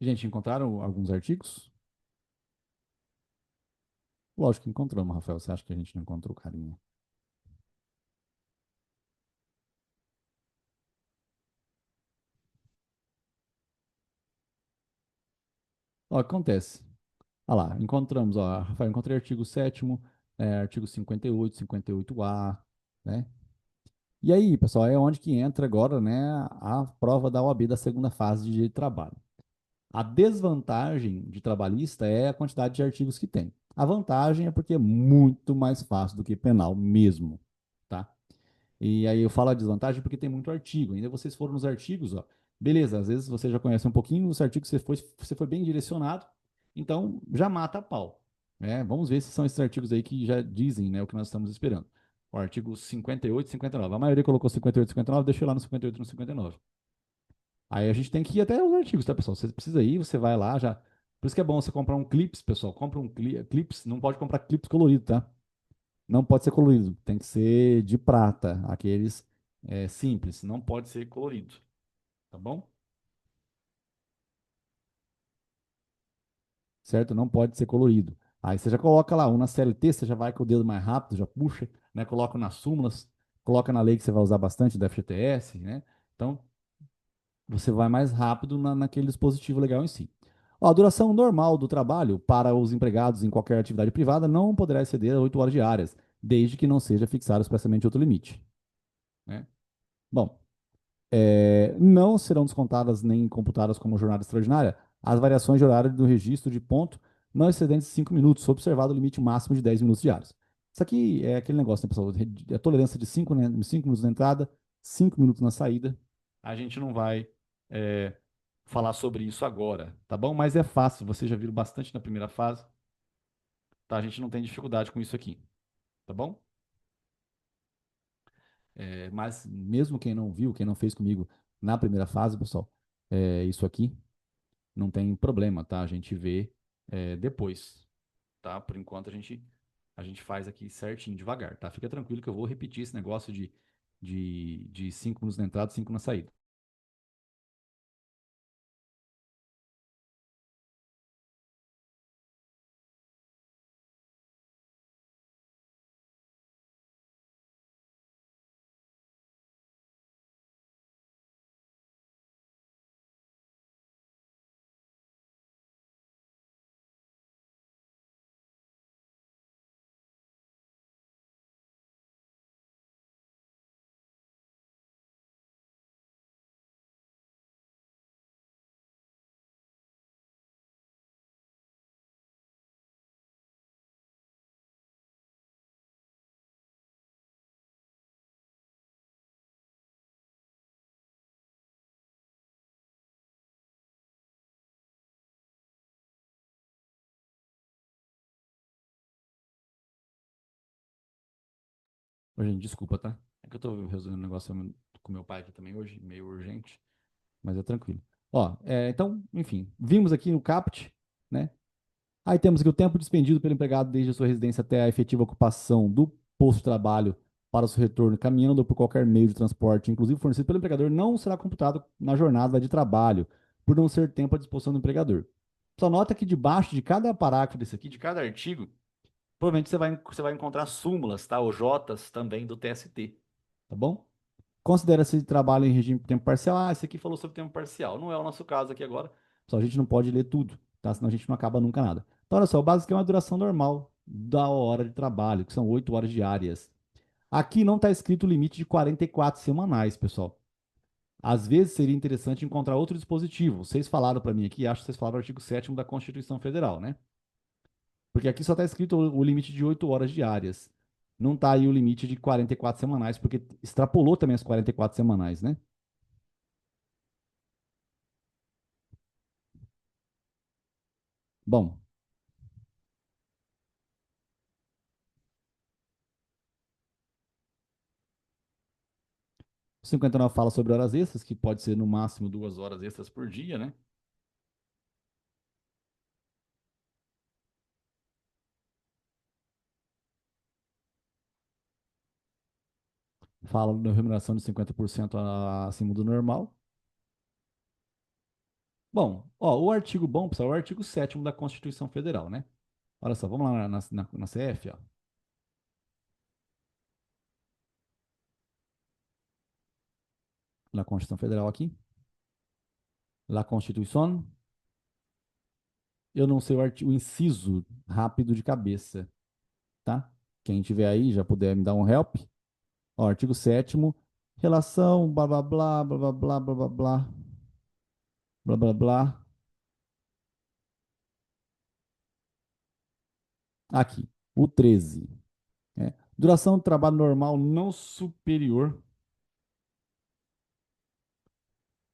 Gente, encontraram alguns artigos? Lógico que encontramos, Rafael. Você acha que a gente não encontrou, carinha? Ó, acontece. Olha lá, encontramos, ó, Rafael, encontrei artigo 7º, artigo 58, 58A, né? E aí, pessoal, é onde que entra agora, né, a prova da OAB da segunda fase de direito de trabalho. A desvantagem de trabalhista é a quantidade de artigos que tem. A vantagem é porque é muito mais fácil do que penal mesmo, tá? E aí eu falo a desvantagem porque tem muito artigo. Ainda vocês foram nos artigos, ó. Beleza, às vezes você já conhece um pouquinho, os artigos você foi bem direcionado, então já mata a pau. Né? Vamos ver se são esses artigos aí que já dizem, né, o que nós estamos esperando. O artigo 58 e 59. A maioria colocou 58 e 59, deixei lá no 58 e no 59. Aí a gente tem que ir até os artigos, tá, pessoal? Você precisa ir, você vai lá já. Por isso que é bom você comprar um clips, pessoal. Compra um clips, não pode comprar clips colorido, tá? Não pode ser colorido, tem que ser de prata, aqueles simples, não pode ser colorido, tá bom? Certo? Não pode ser colorido. Aí você já coloca lá, um na CLT, você já vai com o dedo mais rápido, já puxa, né? Coloca nas súmulas, coloca na lei que você vai usar bastante do FGTS, né? Então, você vai mais rápido naquele dispositivo legal em si. Ó, a duração normal do trabalho para os empregados em qualquer atividade privada não poderá exceder 8 horas diárias, desde que não seja fixado expressamente outro limite, né? Bom, não serão descontadas nem computadas como jornada extraordinária as variações de horário do registro de ponto não excedentes de 5 minutos, observado o limite máximo de 10 minutos diários. Isso aqui é aquele negócio, né, pessoal? A tolerância de 5, né, 5 minutos na entrada, 5 minutos na saída. A gente não vai é, falar sobre isso agora, tá bom? Mas é fácil, vocês já viram bastante na primeira fase, tá? A gente não tem dificuldade com isso aqui, tá bom? Mas mesmo quem não viu, quem não fez comigo na primeira fase, pessoal, isso aqui não tem problema, tá? A gente vê depois, tá? Por enquanto a gente faz aqui certinho, devagar, tá? Fica tranquilo que eu vou repetir esse negócio de 5 minutos na entrada, 5 na saída. Ô, gente, desculpa, tá? É que eu tô resolvendo um negócio com meu pai aqui também hoje, meio urgente, mas é tranquilo. Ó, então, enfim, vimos aqui no CAPT, né? Aí temos aqui o tempo despendido pelo empregado desde a sua residência até a efetiva ocupação do posto de trabalho para o seu retorno, caminhando ou por qualquer meio de transporte, inclusive fornecido pelo empregador, não será computado na jornada de trabalho, por não ser tempo à disposição do empregador. Só nota que debaixo de cada parágrafo desse aqui, de cada artigo, provavelmente você vai encontrar súmulas, tá? Ou jotas também do TST, tá bom? Considera-se trabalho em regime de tempo parcial. Ah, esse aqui falou sobre tempo parcial. Não é o nosso caso aqui agora. Só a gente não pode ler tudo, tá? Senão a gente não acaba nunca nada. Então, olha só, o básico é uma duração normal da hora de trabalho, que são 8 horas diárias. Aqui não está escrito o limite de 44 semanais, pessoal. Às vezes seria interessante encontrar outro dispositivo. Vocês falaram para mim aqui, acho que vocês falaram do artigo 7º da Constituição Federal, né? Porque aqui só está escrito o limite de 8 horas diárias. Não está aí o limite de 44 semanais, porque extrapolou também as 44 semanais, né? Bom, o 59 fala sobre horas extras, que pode ser no máximo 2 horas extras por dia, né? Fala da remuneração de 50% acima do normal. Bom, ó, o artigo bom, pessoal, é o artigo 7º da Constituição Federal, né? Olha só, vamos lá na CF, ó. Na Constituição Federal aqui. La Constituição. Eu não sei o inciso rápido de cabeça, tá? Quem tiver aí já puder me dar um help. Ó, artigo 7º, relação, blá, blá, blá, blá, blá, blá, blá, blá, blá, blá, blá, blá. Aqui, o 13. Né? Duração do trabalho normal não superior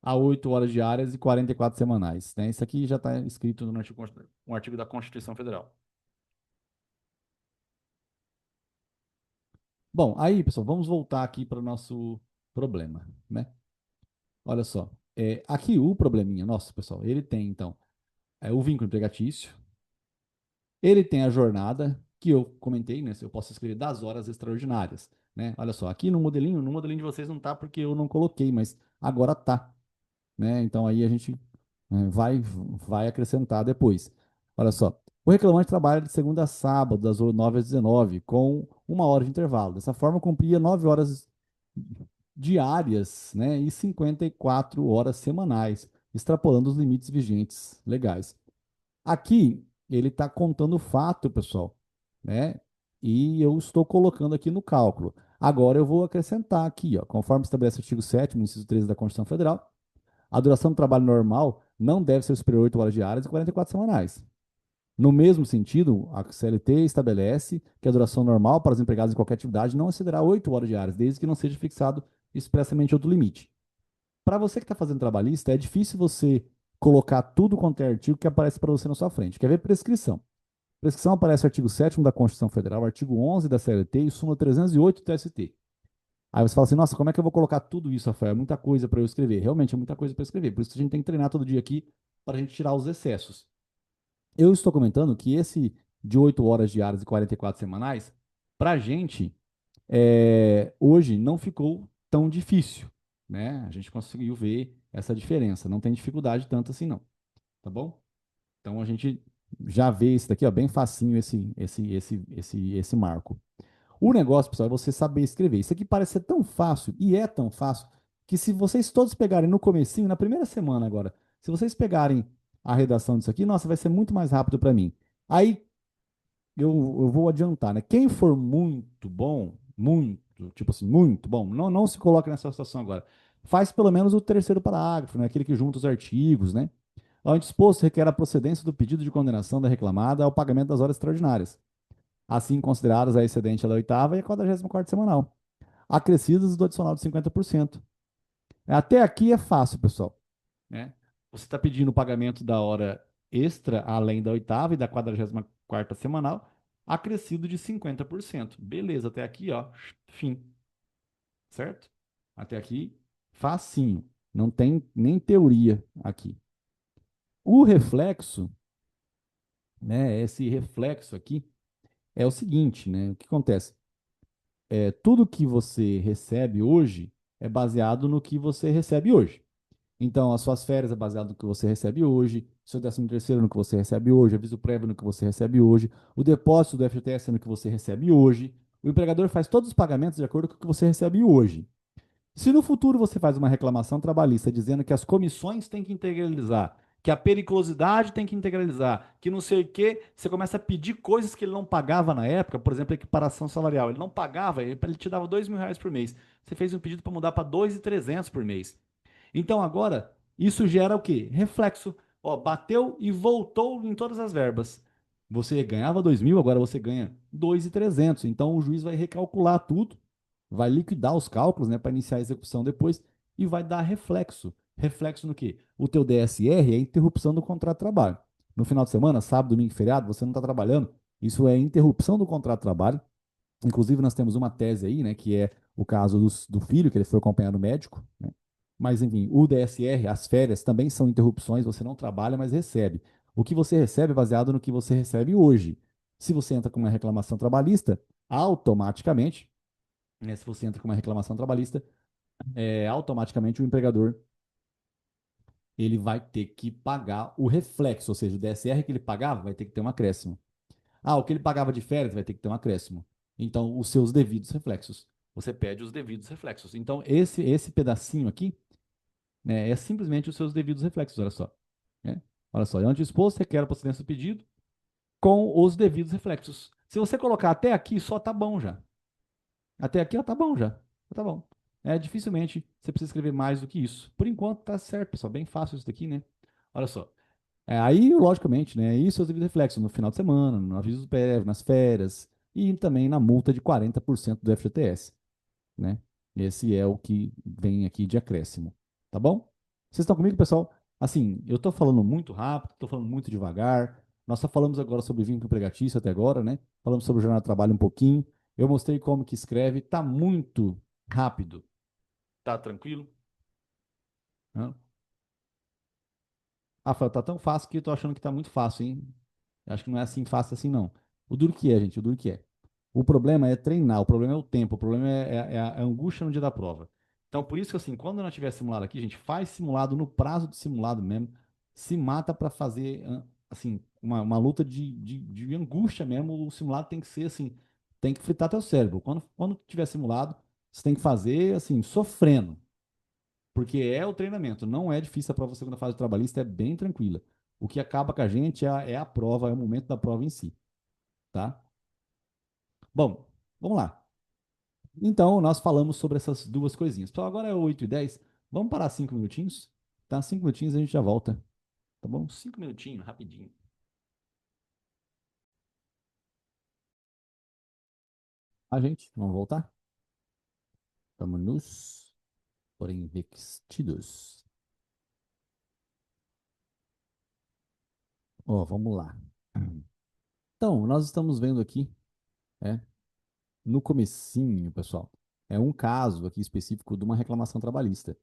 a 8 horas diárias e 44 semanais. Né? Isso aqui já está escrito no artigo, um artigo da Constituição Federal. Bom, aí, pessoal, vamos voltar aqui para o nosso problema, né? Olha só, aqui o probleminha nosso, pessoal, ele tem, então, o vínculo empregatício, ele tem a jornada, que eu comentei, né? Eu posso escrever das horas extraordinárias, né? Olha só, aqui no modelinho de vocês não tá porque eu não coloquei, mas agora tá, né? Então aí a gente vai acrescentar depois. Olha só, o reclamante trabalha de segunda a sábado, das 9 às 19, com 1 hora de intervalo. Dessa forma, cumpria 9 horas diárias, né? E 54 horas semanais, extrapolando os limites vigentes legais. Aqui, ele está contando o fato, pessoal, né? E eu estou colocando aqui no cálculo. Agora eu vou acrescentar aqui, ó, conforme estabelece o artigo 7º, inciso 13 da Constituição Federal, a duração do trabalho normal não deve ser superior a 8 horas diárias e 44 semanais. No mesmo sentido, a CLT estabelece que a duração normal para os empregados em qualquer atividade não excederá 8 horas diárias, desde que não seja fixado expressamente outro limite. Para você que está fazendo trabalhista, é difícil você colocar tudo quanto é artigo que aparece para você na sua frente. Quer ver prescrição? Prescrição aparece no artigo 7º da Constituição Federal, artigo 11 da CLT e súmula 308 do TST. Aí você fala assim, nossa, como é que eu vou colocar tudo isso, Rafael? É muita coisa para eu escrever. Realmente é muita coisa para escrever. Por isso que a gente tem que treinar todo dia aqui para a gente tirar os excessos. Eu estou comentando que esse de 8 horas diárias e 44 semanais, para a gente, hoje não ficou tão difícil, né? A gente conseguiu ver essa diferença. Não tem dificuldade tanto assim, não. Tá bom? Então a gente já vê isso daqui, ó, bem facinho esse marco. O negócio, pessoal, é você saber escrever. Isso aqui parece ser tão fácil, e é tão fácil, que se vocês todos pegarem no comecinho, na primeira semana agora, se vocês pegarem a redação disso aqui, nossa, vai ser muito mais rápido para mim. Aí eu vou adiantar, né? Quem for muito bom, muito, tipo assim, muito bom, não se coloque nessa situação agora. Faz pelo menos o terceiro parágrafo, né? Aquele que junta os artigos, né? Ao disposto, requer a procedência do pedido de condenação da reclamada ao pagamento das horas extraordinárias, assim consideradas a excedente da oitava e a 44ª semanal, acrescidas do adicional de 50%. Até aqui é fácil, pessoal, né? Você está pedindo o pagamento da hora extra, além da oitava e da 44ª semanal, acrescido de 50%. Beleza, até aqui, ó, fim, certo? Até aqui, facinho. Não tem nem teoria aqui. O reflexo, né, esse reflexo aqui, é o seguinte, né? O que acontece? Tudo que você recebe hoje é baseado no que você recebe hoje. Então, as suas férias é baseado no que você recebe hoje, seu 13º no que você recebe hoje, aviso prévio no que você recebe hoje, o depósito do FGTS no que você recebe hoje. O empregador faz todos os pagamentos de acordo com o que você recebe hoje. Se no futuro você faz uma reclamação trabalhista dizendo que as comissões têm que integralizar, que a periculosidade tem que integralizar, que não sei o quê, você começa a pedir coisas que ele não pagava na época, por exemplo, a equiparação salarial. Ele não pagava, ele te dava R$ 2.000 por mês. Você fez um pedido para mudar para 2.300 por mês. Então agora, isso gera o quê? Reflexo. Ó, bateu e voltou em todas as verbas. Você ganhava 2.000, agora você ganha 2.300. Então o juiz vai recalcular tudo, vai liquidar os cálculos, né, para iniciar a execução depois e vai dar reflexo. Reflexo no quê? O teu DSR é interrupção do contrato de trabalho. No final de semana, sábado, domingo, feriado, você não está trabalhando. Isso é interrupção do contrato de trabalho. Inclusive, nós temos uma tese aí, né, que é o caso do filho, que ele foi acompanhar no médico, né? Mas, enfim, o DSR, as férias também são interrupções, você não trabalha, mas recebe. O que você recebe é baseado no que você recebe hoje. Se você entra com uma reclamação trabalhista, automaticamente, né, se você entra com uma reclamação trabalhista, automaticamente o empregador ele vai ter que pagar o reflexo, ou seja, o DSR que ele pagava vai ter que ter um acréscimo. Ah, o que ele pagava de férias vai ter que ter um acréscimo. Então, os seus devidos reflexos. Você pede os devidos reflexos. Então, esse pedacinho aqui, né, é simplesmente os seus devidos reflexos, olha só. Né? Olha só, ante o exposto, requer a procedência do pedido com os devidos reflexos. Se você colocar até aqui, só tá bom já. Até aqui, ó, tá bom já. Tá bom. Dificilmente você precisa escrever mais do que isso. Por enquanto, tá certo, pessoal. Bem fácil isso daqui, né? Olha só. Aí, logicamente, né? Isso é os devidos reflexos no final de semana, no aviso prévio, nas férias e também na multa de 40% do FGTS, né? Esse é o que vem aqui de acréscimo, tá bom? Vocês estão comigo, pessoal? Assim, eu estou falando muito rápido, estou falando muito devagar. Nós só falamos agora sobre vínculo empregatício até agora, né? Falamos sobre jornada de trabalho um pouquinho. Eu mostrei como que escreve, tá muito rápido. Tá tranquilo? Hã? Rafael, tá tão fácil que eu tô achando que tá muito fácil, hein? Acho que não é assim fácil assim, não. O duro que é, gente, o duro que é. O problema é treinar, o problema é o tempo, o problema é a angústia no dia da prova. Então, por isso que, assim, quando nós tiver simulado aqui, gente, faz simulado no prazo de simulado mesmo, se mata para fazer, assim, uma luta de angústia mesmo. O simulado tem que ser, assim, tem que fritar teu cérebro. Quando tiver simulado, você tem que fazer, assim, sofrendo, porque é o treinamento. Não é difícil a prova segunda fase trabalhista, é bem tranquila. O que acaba com a gente é a prova, é o momento da prova em si, tá? Bom, vamos lá. Então, nós falamos sobre essas duas coisinhas. Pessoal, agora é 8h10. Vamos parar 5 minutinhos? Tá? 5 minutinhos a gente já volta. Tá bom? 5 minutinhos, rapidinho. A gente, vamos voltar? Estamos nos porém vestidos. Ó, vamos lá. Então, nós estamos vendo aqui, é, no comecinho, pessoal, é um caso aqui específico de uma reclamação trabalhista.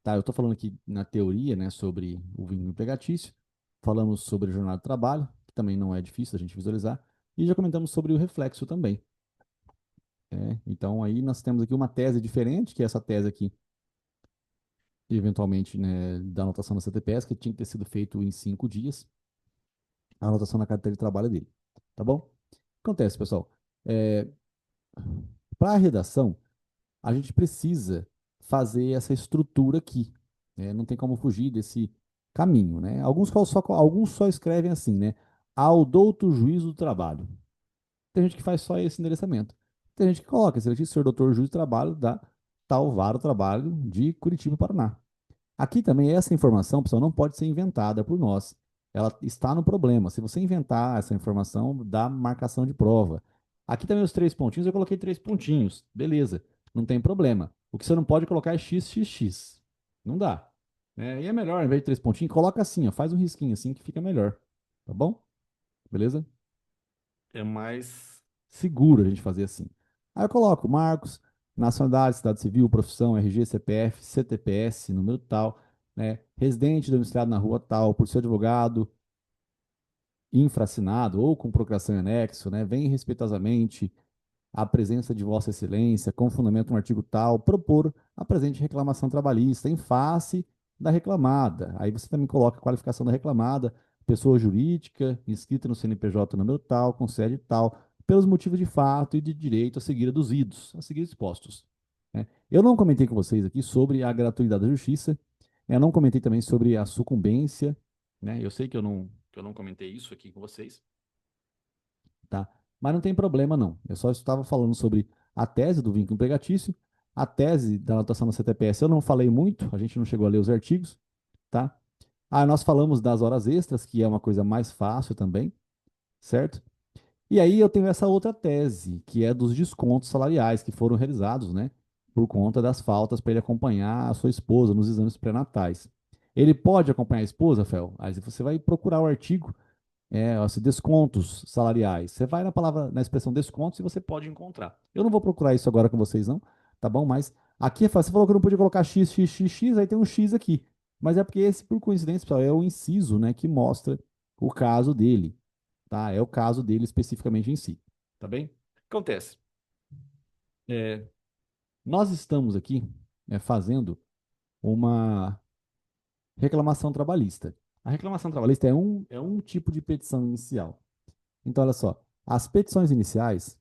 Tá, eu estou falando aqui na teoria, né, sobre o vínculo empregatício, falamos sobre jornada de trabalho, que também não é difícil a gente visualizar, e já comentamos sobre o reflexo também. Então, aí nós temos aqui uma tese diferente, que é essa tese aqui, eventualmente, né, da anotação da CTPS, que tinha que ter sido feito em 5 dias, a anotação na carteira de trabalho dele. Tá bom? O que acontece, pessoal? É, para a redação, a gente precisa fazer essa estrutura aqui, né? Não tem como fugir desse caminho, né? Alguns só escrevem assim, né? Ao douto juízo do trabalho. Tem gente que faz só esse endereçamento. Tem gente que coloca, excelentíssimo senhor doutor juiz do trabalho da tal vara do trabalho de Curitiba, Paraná. Aqui também essa informação, pessoal, não pode ser inventada por nós. Ela está no problema. Se você inventar essa informação, dá marcação de prova. Aqui também os 3 pontinhos, eu coloquei 3 pontinhos. Beleza, não tem problema. O que você não pode colocar é XXX. Não dá. E é melhor, ao invés de 3 pontinhos, coloca assim, ó, faz um risquinho assim que fica melhor. Tá bom? Beleza? É mais seguro a gente fazer assim. Aí eu coloco Marcos, nacionalidade, cidade civil, profissão, RG, CPF, CTPS, número tal, né? Residente domiciliado na rua tal, por seu advogado, infraassinado ou com procuração em anexo, né? Vem respeitosamente a presença de Vossa Excelência, com fundamento no artigo tal, propor a presente reclamação trabalhista em face da reclamada. Aí você também coloca a qualificação da reclamada, pessoa jurídica, inscrita no CNPJ número tal, com sede tal, pelos motivos de fato e de direito a seguir aduzidos, a seguir expostos. Né? Eu não comentei com vocês aqui sobre a gratuidade da justiça, eu não comentei também sobre a sucumbência, né? Eu sei que eu não comentei isso aqui com vocês, tá? Mas não tem problema, não. Eu só estava falando sobre a tese do vínculo empregatício, a tese da anotação da CTPS. Eu não falei muito, a gente não chegou a ler os artigos, tá? Nós falamos das horas extras, que é uma coisa mais fácil também, certo? E aí eu tenho essa outra tese, que é dos descontos salariais que foram realizados, né? Por conta das faltas para ele acompanhar a sua esposa nos exames pré-natais. Ele pode acompanhar a esposa, Fel? Aí você vai procurar o artigo descontos salariais. Você vai na palavra, na expressão descontos e você pode encontrar. Eu não vou procurar isso agora com vocês, não, tá bom? Mas aqui você falou que eu não podia colocar x, x, x, x, aí tem um x aqui. Mas é porque esse, por coincidência, pessoal, é o inciso, né, que mostra o caso dele, tá? É o caso dele especificamente em si, tá bem? Acontece. É, nós estamos aqui fazendo uma. Reclamação trabalhista. A reclamação trabalhista é um tipo de petição inicial. Então, olha só, as petições iniciais,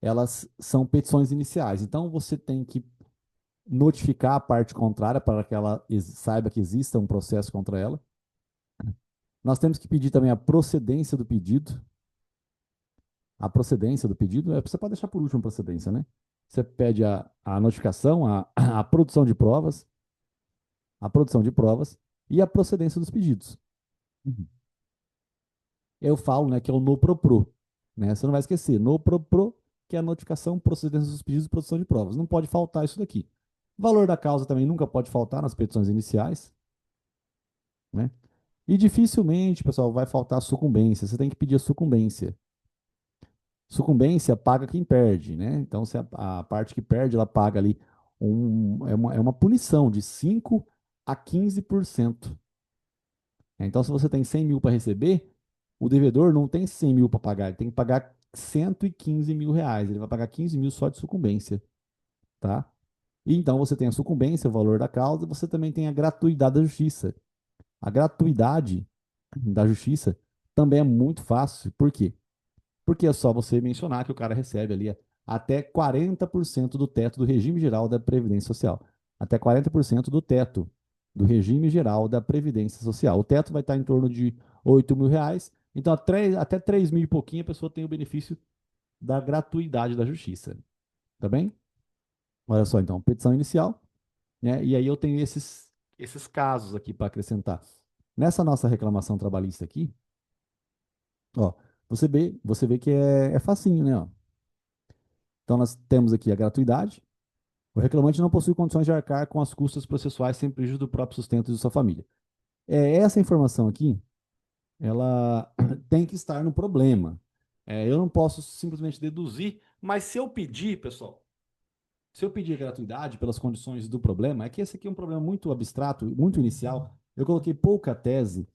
elas são petições iniciais. Então, você tem que notificar a parte contrária para que ela saiba que exista um processo contra ela. Nós temos que pedir também a procedência do pedido. A procedência do pedido, você pode deixar por último a procedência, né? Você pede a notificação, a produção de provas, a produção de provas e a procedência dos pedidos. Uhum. Eu falo, né, que é o NOPROPRO, né? Você não vai esquecer, NOPROPRO, que é a notificação, procedência dos pedidos e produção de provas. Não pode faltar isso daqui. Valor da causa também nunca pode faltar nas petições iniciais, né? E dificilmente, pessoal, vai faltar sucumbência. Você tem que pedir a sucumbência. Sucumbência paga quem perde, né? Então, se a parte que perde, ela paga ali é uma punição de 5 a 15%. Então, se você tem 100 mil para receber, o devedor não tem 100 mil para pagar, ele tem que pagar 115 mil reais. Ele vai pagar 15 mil só de sucumbência, tá? E então você tem a sucumbência, o valor da causa, você também tem a gratuidade da justiça. A gratuidade da justiça também é muito fácil. Por quê? Porque é só você mencionar que o cara recebe ali até 40% do teto do regime geral da Previdência Social. Até 40% do teto do regime geral da Previdência Social. O teto vai estar em torno de 8 mil reais. Então, até 3 mil e pouquinho, a pessoa tem o benefício da gratuidade da justiça. Tá bem? Olha só, então, petição inicial, né? E aí eu tenho esses casos aqui para acrescentar. Nessa nossa reclamação trabalhista aqui, ó, você vê que é facinho, né? Ó. Então, nós temos aqui a gratuidade. O reclamante não possui condições de arcar com as custas processuais sem prejuízo do próprio sustento e de sua família. Essa informação aqui, ela tem que estar no problema. Eu não posso simplesmente deduzir, mas se eu pedir, pessoal, se eu pedir gratuidade pelas condições do problema, é que esse aqui é um problema muito abstrato, muito inicial. Eu coloquei pouca tese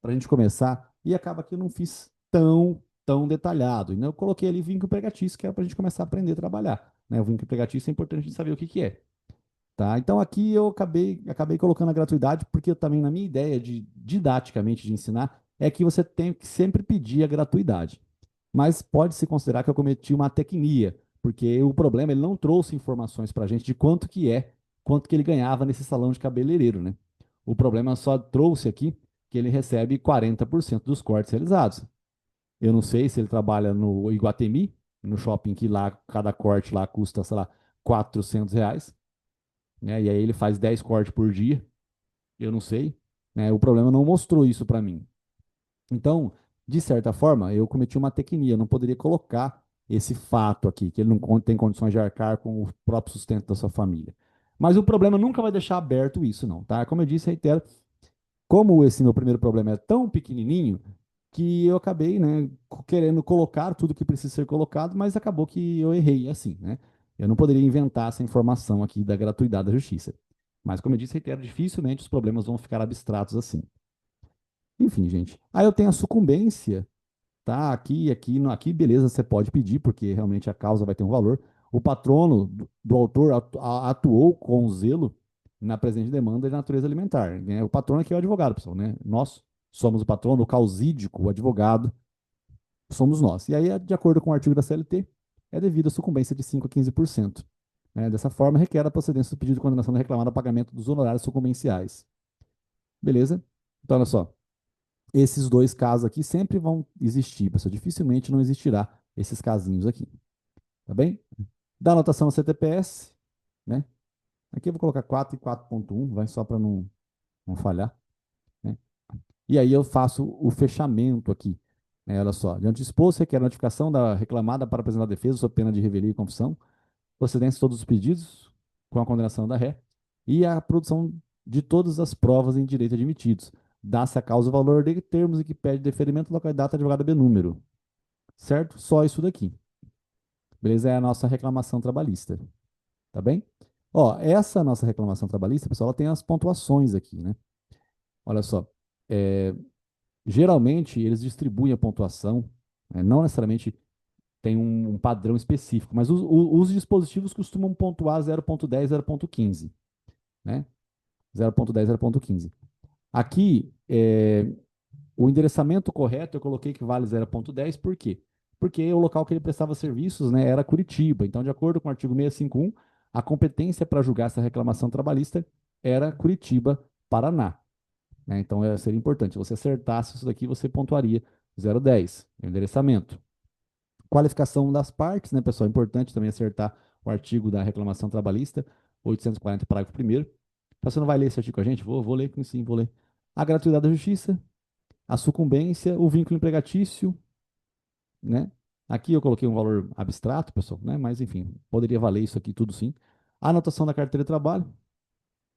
para a gente começar e acaba que eu não fiz tão detalhado. Eu coloquei ali vínculo empregatício, que é para a gente começar a aprender a trabalhar. Né? O vínculo empregatício é importante a gente saber o que que é. Tá? Então aqui eu acabei colocando a gratuidade, porque eu também, na minha ideia de didaticamente de ensinar, é que você tem que sempre pedir a gratuidade. Mas pode-se considerar que eu cometi uma tecnia, porque o problema ele não trouxe informações para a gente de quanto que ele ganhava nesse salão de cabeleireiro, né? O problema só trouxe aqui que ele recebe 40% dos cortes realizados. Eu não sei se ele trabalha no Iguatemi, no shopping que lá cada corte lá custa, sei lá, R$ 400, né? E aí ele faz 10 cortes por dia, eu não sei, né? O problema não mostrou isso para mim. Então, de certa forma, eu cometi uma tecnia, eu não poderia colocar esse fato aqui, que ele não tem condições de arcar com o próprio sustento da sua família. Mas o problema nunca vai deixar aberto isso, não, tá? Como eu disse, reitero, como esse meu primeiro problema é tão pequenininho, que eu acabei, né, querendo colocar tudo que precisa ser colocado, mas acabou que eu errei assim, né? Eu não poderia inventar essa informação aqui da gratuidade da justiça. Mas, como eu disse, reitero, dificilmente os problemas vão ficar abstratos assim. Enfim, gente. Aí eu tenho a sucumbência, tá? Aqui, beleza, você pode pedir, porque realmente a causa vai ter um valor. O patrono do autor atuou com zelo na presente demanda de natureza alimentar, né? O patrono aqui é o advogado, pessoal, né? Nós somos o patrono, o causídico, o advogado, somos nós. E aí, de acordo com o artigo da CLT, é devido a sucumbência de 5 a 15%. Né? Dessa forma, requer a procedência do pedido de condenação da reclamada ao pagamento dos honorários sucumbenciais. Beleza? Então, olha só. Esses dois casos aqui sempre vão existir, pessoal. Dificilmente não existirá esses casinhos aqui. Tá bem? Da anotação CTPS, né? Aqui eu vou colocar 4 e 4.1, vai só para não falhar. Né? E aí eu faço o fechamento aqui. Né? Olha só. Diante disposto, requer a notificação da reclamada para apresentar a defesa sob pena de revelia e confissão, procedência de todos os pedidos, com a condenação da ré, e a produção de todas as provas em direito admitidos. Dá-se a causa o valor de termos em que pede deferimento, local e data, advogado B número. Certo? Só isso daqui. Beleza? É a nossa reclamação trabalhista. Tá bem? Ó, essa nossa reclamação trabalhista, pessoal, ela tem as pontuações aqui, né? Olha só. É, geralmente, eles distribuem a pontuação, né? Não necessariamente tem um padrão específico, mas os dispositivos costumam pontuar 0.10, 0.15. né? 0,10, 0,15. Aqui, o endereçamento correto eu coloquei que vale 0,10, por quê? Porque o local que ele prestava serviços, né, era Curitiba. Então, de acordo com o artigo 651, a competência para julgar essa reclamação trabalhista era Curitiba, Paraná, né? Então, seria importante. Se você acertasse isso daqui, você pontuaria 0,10, o endereçamento. Qualificação das partes, né, pessoal? É importante também acertar o artigo da reclamação trabalhista, 840, parágrafo 1º. Você não vai ler esse artigo com a gente? Vou ler, sim, vou ler. A gratuidade da justiça, a sucumbência, o vínculo empregatício, né? Aqui eu coloquei um valor abstrato, pessoal, né? Mas enfim, poderia valer isso aqui tudo sim. A anotação da carteira de trabalho,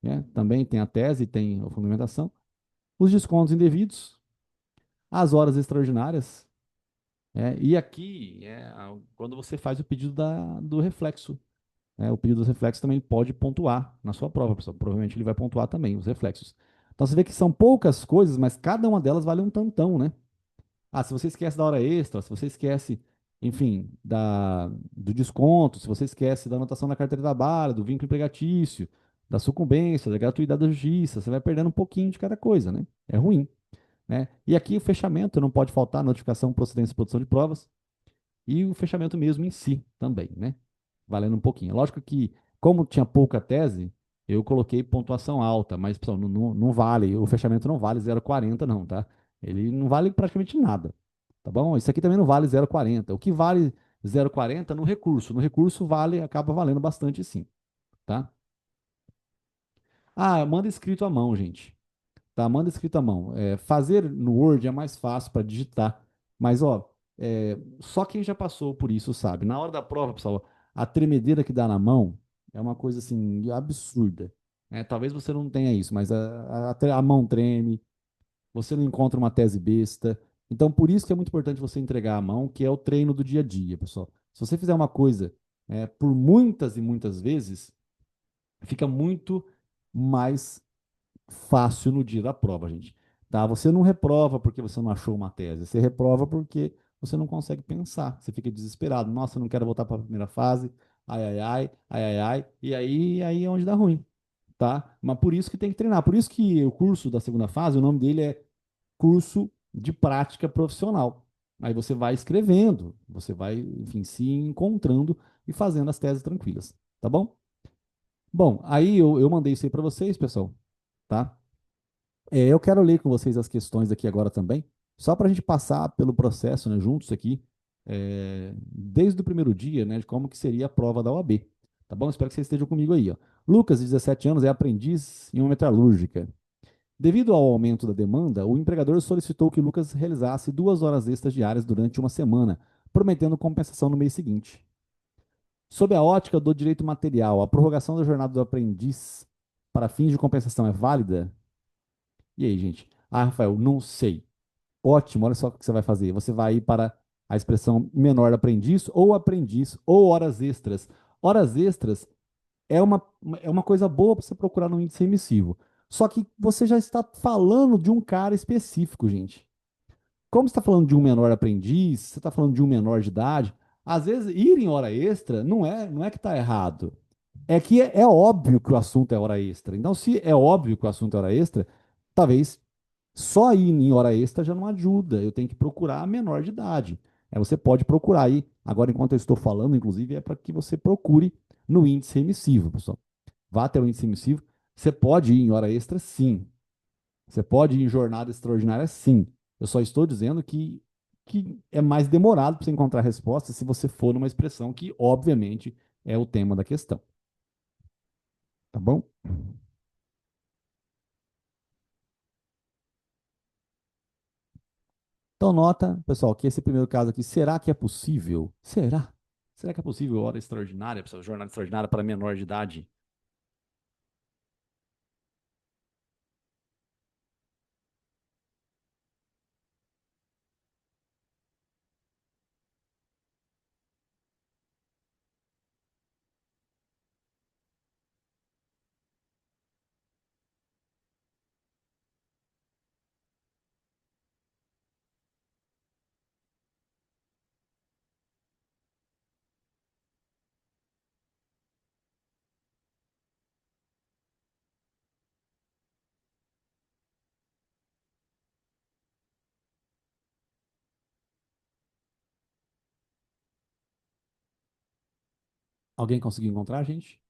né? Também tem a tese, tem a fundamentação. Os descontos indevidos, as horas extraordinárias, né? E aqui, quando você faz o pedido do reflexo, né? O pedido dos reflexos também pode pontuar na sua prova, pessoal. Provavelmente ele vai pontuar também os reflexos. Então você vê que são poucas coisas, mas cada uma delas vale um tantão, né? Ah, se você esquece da hora extra, se você esquece, enfim, do desconto, se você esquece da anotação na carteira de trabalho, do vínculo empregatício, da sucumbência, da gratuidade da justiça, você vai perdendo um pouquinho de cada coisa, né? É ruim, né? E aqui o fechamento não pode faltar, notificação, procedência e produção de provas, e o fechamento mesmo em si também, né? Valendo um pouquinho. Lógico que, como tinha pouca tese, eu coloquei pontuação alta, mas pessoal, não vale, o fechamento não vale 0,40 não, tá? Ele não vale praticamente nada, tá bom? Isso aqui também não vale 0,40. O que vale 0,40 no recurso vale, acaba valendo bastante sim, tá? Ah, manda escrito à mão, gente. Tá? Manda escrito à mão. Fazer no Word é mais fácil para digitar, mas ó, só quem já passou por isso sabe. Na hora da prova, pessoal, a tremedeira que dá na mão é uma coisa assim absurda. Talvez você não tenha isso, mas a mão treme, você não encontra uma tese besta. Então, por isso que é muito importante você entregar a mão, que é o treino do dia a dia, pessoal. Se você fizer uma coisa por muitas e muitas vezes, fica muito mais fácil no dia da prova, gente. Tá? Você não reprova porque você não achou uma tese, você reprova porque você não consegue pensar, você fica desesperado. Nossa, eu não quero voltar para a primeira fase. Ai, ai, ai, ai, ai, ai. E aí é onde dá ruim, tá? Mas por isso que tem que treinar. Por isso que o curso da segunda fase, o nome dele é curso de prática profissional. Aí você vai escrevendo, você vai, enfim, se encontrando e fazendo as teses tranquilas, tá bom? Bom, aí eu mandei isso aí para vocês, pessoal, tá? Eu quero ler com vocês as questões aqui agora também, só para a gente passar pelo processo, né, juntos aqui, desde o primeiro dia, né, de como que seria a prova da OAB. Tá bom? Espero que vocês estejam comigo aí, ó. Lucas, de 17 anos, é aprendiz em uma metalúrgica. Devido ao aumento da demanda, o empregador solicitou que Lucas realizasse 2 horas extras diárias durante uma semana, prometendo compensação no mês seguinte. Sob a ótica do direito material, a prorrogação da jornada do aprendiz para fins de compensação é válida? E aí, gente? Ah, Rafael, não sei. Ótimo, olha só o que você vai fazer. Você vai ir para a expressão menor aprendiz ou horas extras. Horas extras é uma coisa boa para você procurar no índice emissivo. Só que você já está falando de um cara específico, gente. Como você está falando de um menor aprendiz, você está falando de um menor de idade, às vezes ir em hora extra não é que está errado. É que é óbvio que o assunto é hora extra. Então, se é óbvio que o assunto é hora extra, talvez só ir em hora extra já não ajuda. Eu tenho que procurar a menor de idade. Você pode procurar aí. Agora, enquanto eu estou falando, inclusive, é para que você procure no índice emissivo, pessoal. Vá até o índice emissivo. Você pode ir em hora extra, sim. Você pode ir em jornada extraordinária, sim. Eu só estou dizendo que é mais demorado para você encontrar resposta se você for numa expressão que, obviamente, é o tema da questão. Tá bom? Então, nota, pessoal, que esse primeiro caso aqui, será que é possível? Será? Será que é possível hora extraordinária, pessoal, jornada extraordinária para menor de idade? Alguém conseguiu encontrar, gente?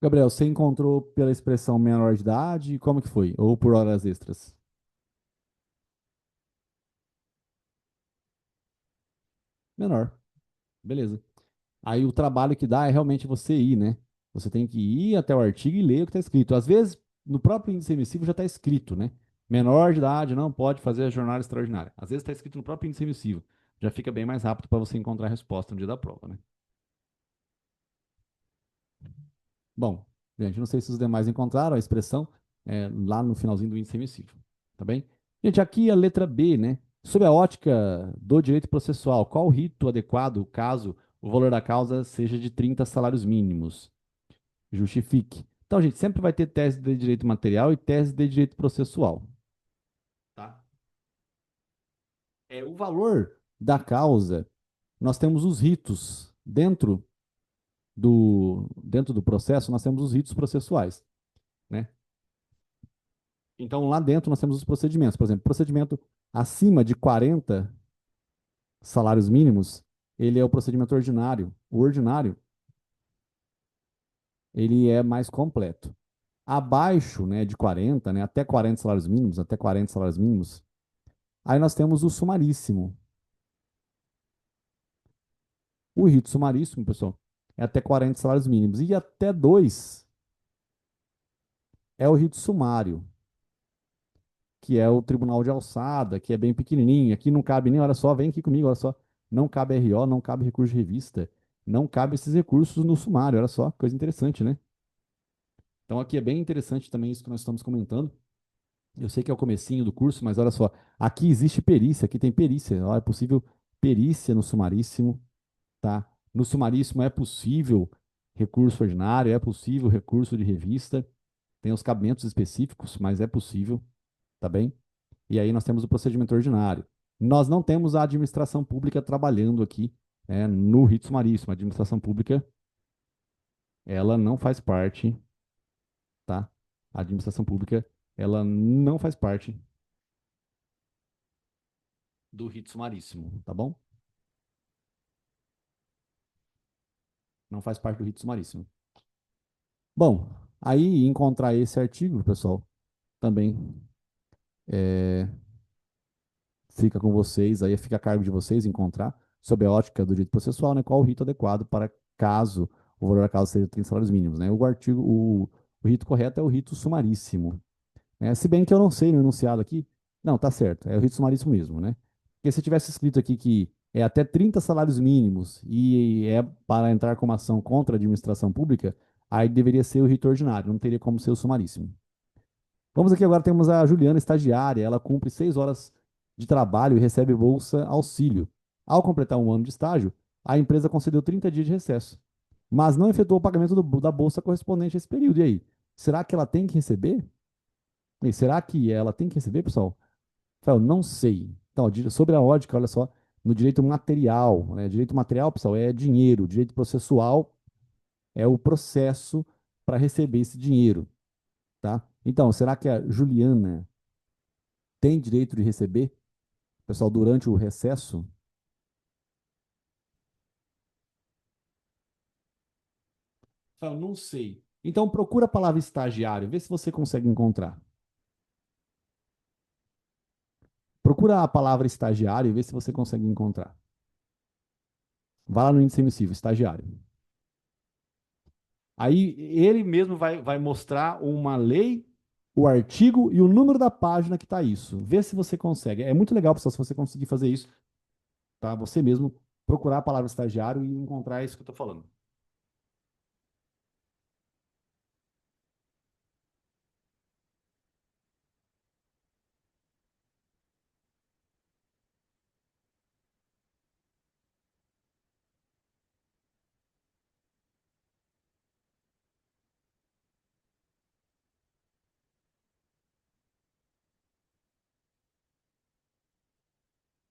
Gabriel, você encontrou pela expressão menor de idade? Como que foi? Ou por horas extras? Menor. Beleza. Aí o trabalho que dá é realmente você ir, né? Você tem que ir até o artigo e ler o que está escrito. Às vezes, no próprio índice emissivo já está escrito, né? Menor de idade não pode fazer a jornada extraordinária. Às vezes está escrito no próprio índice emissivo. Já fica bem mais rápido para você encontrar a resposta no dia da prova, né? Bom, gente, não sei se os demais encontraram a expressão lá no finalzinho do índice emissivo, tá bem? Gente, aqui a letra B, né? Sob a ótica do direito processual, qual o rito adequado caso o valor da causa seja de 30 salários mínimos? Justifique. Então, gente, sempre vai ter tese de direito material e tese de direito processual, tá? O valor da causa, nós temos os ritos dentro do processo, nós temos os ritos processuais, né? Então, lá dentro nós temos os procedimentos. Por exemplo, procedimento acima de 40 salários mínimos, ele é o procedimento ordinário. O ordinário, ele é mais completo. Abaixo, né, de 40, né, até 40 salários mínimos, aí nós temos o sumaríssimo. O rito sumaríssimo, pessoal, é até 40 salários mínimos. E até 2 é o rito sumário, que é o tribunal de alçada, que é bem pequenininho. Aqui não cabe nem, olha só, vem aqui comigo, olha só. Não cabe RO, não cabe recurso de revista, não cabe esses recursos no sumário, olha só, coisa interessante, né? Então aqui é bem interessante também isso que nós estamos comentando. Eu sei que é o comecinho do curso, mas olha só, aqui existe perícia, aqui tem perícia, ó, é possível perícia no sumaríssimo, tá? No sumaríssimo é possível recurso ordinário, é possível recurso de revista, tem os cabimentos específicos, mas é possível, tá bem? E aí nós temos o procedimento ordinário. Nós não temos a administração pública trabalhando aqui, no rito sumaríssimo. A administração pública, ela não faz parte, tá? A administração pública, ela não faz parte do rito sumaríssimo, tá bom? Não faz parte do rito sumaríssimo. Bom, aí encontrar esse artigo, pessoal, também é, fica com vocês, aí fica a cargo de vocês encontrar, sob a ótica do direito processual, né, qual o rito adequado para caso o valor da causa seja 30 salários mínimos, né? O rito correto é o rito sumaríssimo, né? Se bem que eu não sei no enunciado aqui, não, tá certo, é o rito sumaríssimo mesmo, né? Porque se tivesse escrito aqui que é até 30 salários mínimos e é para entrar com uma ação contra a administração pública, aí deveria ser o rito ordinário, não teria como ser o sumaríssimo. Vamos aqui agora, temos a Juliana, estagiária. Ela cumpre 6 horas de trabalho e recebe bolsa auxílio. Ao completar um ano de estágio, a empresa concedeu 30 dias de recesso, mas não efetuou o pagamento da bolsa correspondente a esse período. E aí? Será que ela tem que receber? E será que ela tem que receber, pessoal? Rafael, não sei. Então, sobre a ótica, olha só, no direito material, né? Direito material, pessoal, é dinheiro. Direito processual é o processo para receber esse dinheiro, tá? Então, será que a Juliana tem direito de receber, pessoal, durante o recesso? Fala, não sei. Então procura a palavra estagiário, vê se você consegue encontrar. Procura a palavra estagiário e vê se você consegue encontrar. Vá lá no índice emissivo, estagiário. Aí ele mesmo vai mostrar uma lei, o artigo e o número da página que está isso. Vê se você consegue. É muito legal, pessoal, se você conseguir fazer isso, tá? Você mesmo procurar a palavra estagiário e encontrar isso que eu estou falando.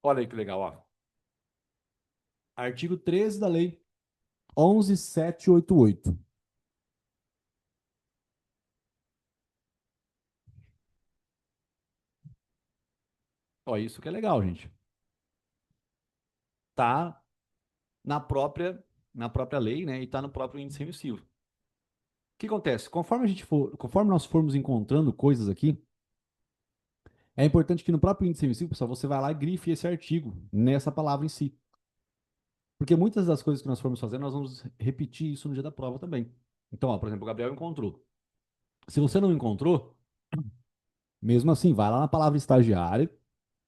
Olha aí que legal, ó. Artigo 13 da lei 11.788. Ó, isso que é legal, gente. Tá na própria lei, né? E tá no próprio índice emissivo. O que acontece? Conforme nós formos encontrando coisas aqui, é importante que no próprio índice emissivo, pessoal, você vai lá e grife esse artigo nessa palavra em si. Porque muitas das coisas que nós formos fazendo, nós vamos repetir isso no dia da prova também. Então, ó, por exemplo, o Gabriel encontrou. Se você não encontrou, mesmo assim, vai lá na palavra estagiário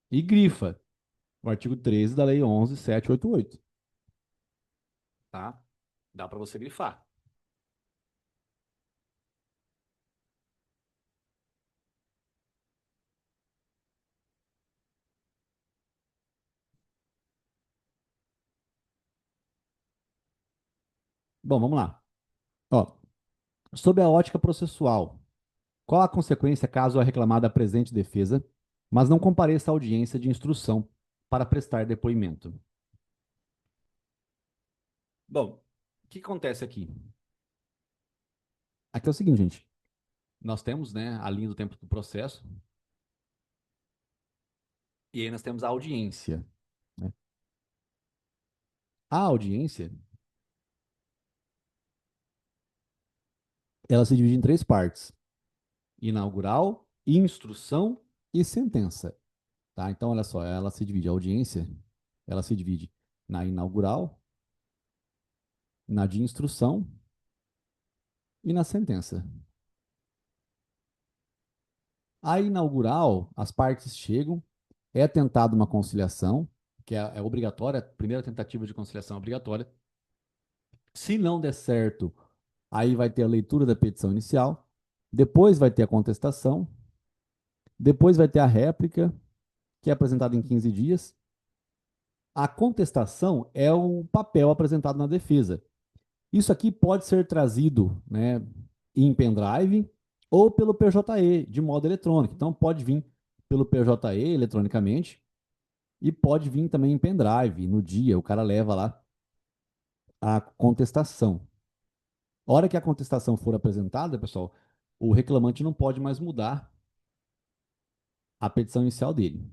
e grifa o artigo 13 da Lei 11.788, tá? Dá para você grifar. Bom, vamos lá. Ó, sob a ótica processual, qual a consequência caso a reclamada apresente defesa, mas não compareça à audiência de instrução para prestar depoimento? Bom, o que acontece aqui? Aqui é o seguinte, gente. Nós temos, né, a linha do tempo do processo, e aí nós temos a audiência, né? A audiência, ela se divide em três partes: inaugural, instrução e sentença, tá? Então, olha só, ela se divide, a audiência, ela se divide na inaugural, na de instrução e na sentença. A inaugural, as partes chegam, é tentada uma conciliação, que é obrigatória, a primeira tentativa de conciliação é obrigatória. Se não der certo, aí vai ter a leitura da petição inicial, depois vai ter a contestação, depois vai ter a réplica, que é apresentada em 15 dias. A contestação é o papel apresentado na defesa. Isso aqui pode ser trazido, né, em pendrive ou pelo PJE, de modo eletrônico. Então, pode vir pelo PJE eletronicamente e pode vir também em pendrive. No dia, o cara leva lá a contestação. A hora que a contestação for apresentada, pessoal, o reclamante não pode mais mudar a petição inicial dele.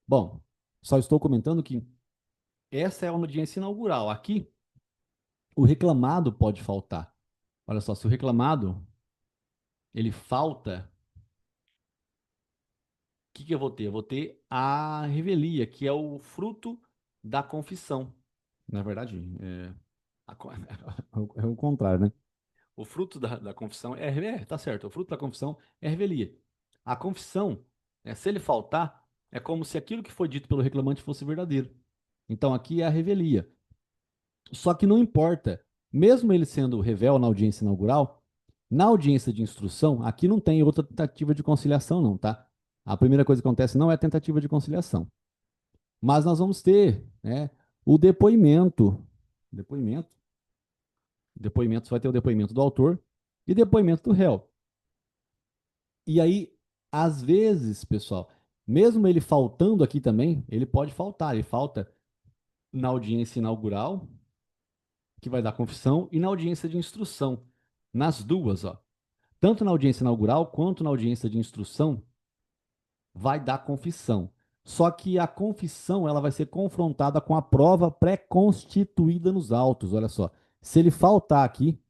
Bom, só estou comentando que essa é a audiência inaugural. Aqui, o reclamado pode faltar. Olha só, se o reclamado ele falta, o que que eu vou ter? Eu vou ter a revelia, que é o fruto da confissão. Na verdade, é o contrário, né? O fruto da confissão tá certo, o fruto da confissão é a revelia. A confissão, né, se ele faltar, é como se aquilo que foi dito pelo reclamante fosse verdadeiro. Então aqui é a revelia. Só que não importa, mesmo ele sendo revel na audiência inaugural, na audiência de instrução, aqui não tem outra tentativa de conciliação, não, tá? A primeira coisa que acontece não é tentativa de conciliação. Mas nós vamos ter, né, o depoimento. Depoimento. Depoimento, vai ter o depoimento do autor e depoimento do réu. E aí, às vezes, pessoal, mesmo ele faltando aqui também, ele pode faltar. Ele falta na audiência inaugural, que vai dar confissão, e na audiência de instrução. Nas duas, ó. Tanto na audiência inaugural quanto na audiência de instrução, vai dar confissão. Só que a confissão ela vai ser confrontada com a prova pré-constituída nos autos. Olha só. Se ele faltar aqui,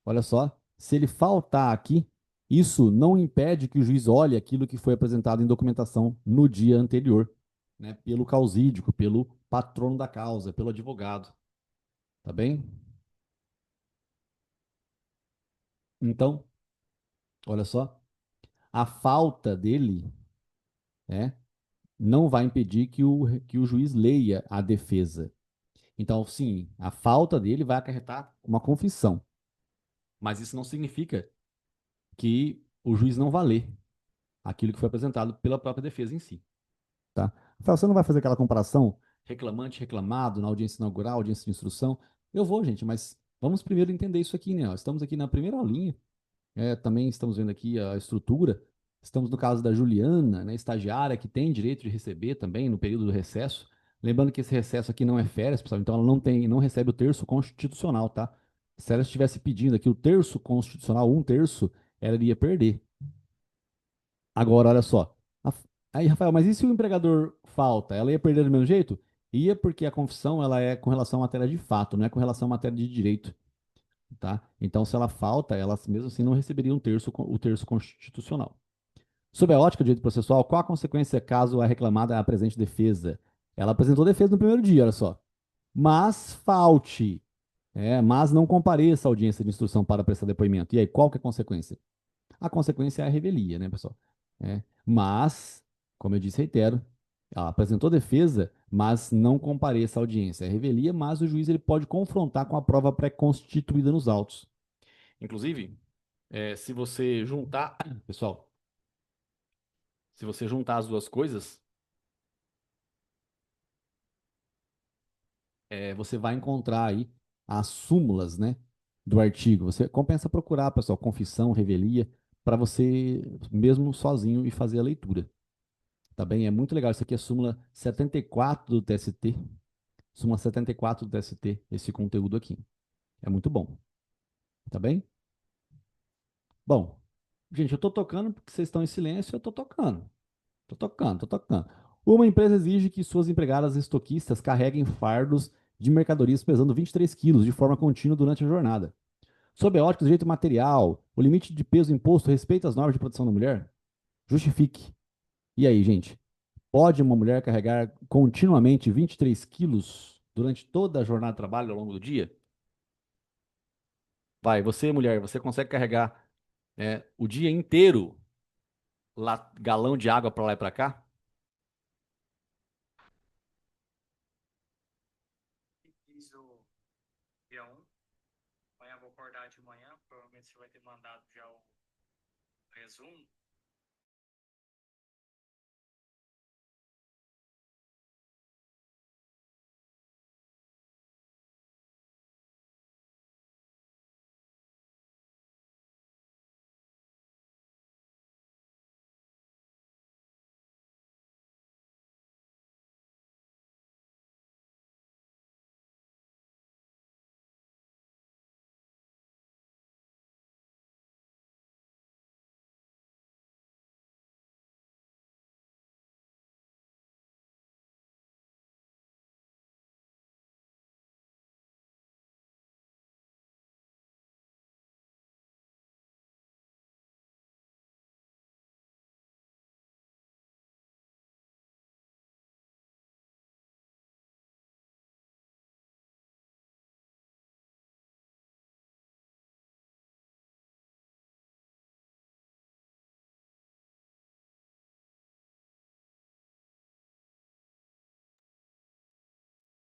olha só, se ele faltar aqui, isso não impede que o juiz olhe aquilo que foi apresentado em documentação no dia anterior, né, pelo causídico, pelo patrono da causa, pelo advogado. Tá bem? Então, olha só, a falta dele, né, não vai impedir que o juiz leia a defesa. Então, sim, a falta dele vai acarretar uma confissão. Mas isso não significa que o juiz não vai ler aquilo que foi apresentado pela própria defesa em si. Tá? Rafael, você não vai fazer aquela comparação reclamante, reclamado na audiência inaugural, audiência de instrução? Eu vou, gente, mas vamos primeiro entender isso aqui, né? Estamos aqui na primeira aulinha, também estamos vendo aqui a estrutura. Estamos no caso da Juliana, né, estagiária, que tem direito de receber também no período do recesso. Lembrando que esse recesso aqui não é férias, pessoal, então ela não recebe o terço constitucional, tá? Se ela estivesse pedindo aqui o terço constitucional, um terço, ela iria perder. Agora, olha só. Aí, Rafael, mas e se o empregador falta? Ela ia perder do mesmo jeito? Ia, porque a confissão ela é com relação à matéria de fato, não é com relação à matéria de direito, tá? Então, se ela falta, ela mesmo assim não receberia o terço constitucional. Sob a ótica do direito processual, qual a consequência caso a reclamada apresente defesa? Ela apresentou defesa no primeiro dia, olha só. Mas falte, mas não compareça à audiência de instrução para prestar depoimento. E aí, qual que é a consequência? A consequência é a revelia, né, pessoal? Mas, como eu disse, reitero, ela apresentou defesa, mas não compareça à audiência. É revelia, mas o juiz ele pode confrontar com a prova pré-constituída nos autos. Inclusive, se você juntar, pessoal, se você juntar as duas coisas, você vai encontrar aí as súmulas, né, do artigo. Você compensa procurar, pessoal, confissão, revelia, para você mesmo sozinho e fazer a leitura. Tá bem? É muito legal. Isso aqui é a súmula 74 do TST. Súmula 74 do TST, esse conteúdo aqui. É muito bom. Tá bem? Bom, gente, eu tô tocando porque vocês estão em silêncio, eu tô tocando. Tô tocando, tô tocando. Uma empresa exige que suas empregadas estoquistas carreguem fardos de mercadorias pesando 23 quilos de forma contínua durante a jornada. Sob a ótica do direito material, o limite de peso imposto respeita as normas de proteção da mulher? Justifique. E aí, gente? Pode uma mulher carregar continuamente 23 quilos durante toda a jornada de trabalho ao longo do dia? Vai, você, mulher, você consegue carregar o dia inteiro galão de água para lá e para cá? Fiz o dia 1. Amanhã vou acordar de manhã. Provavelmente você vai ter mandado já o resumo.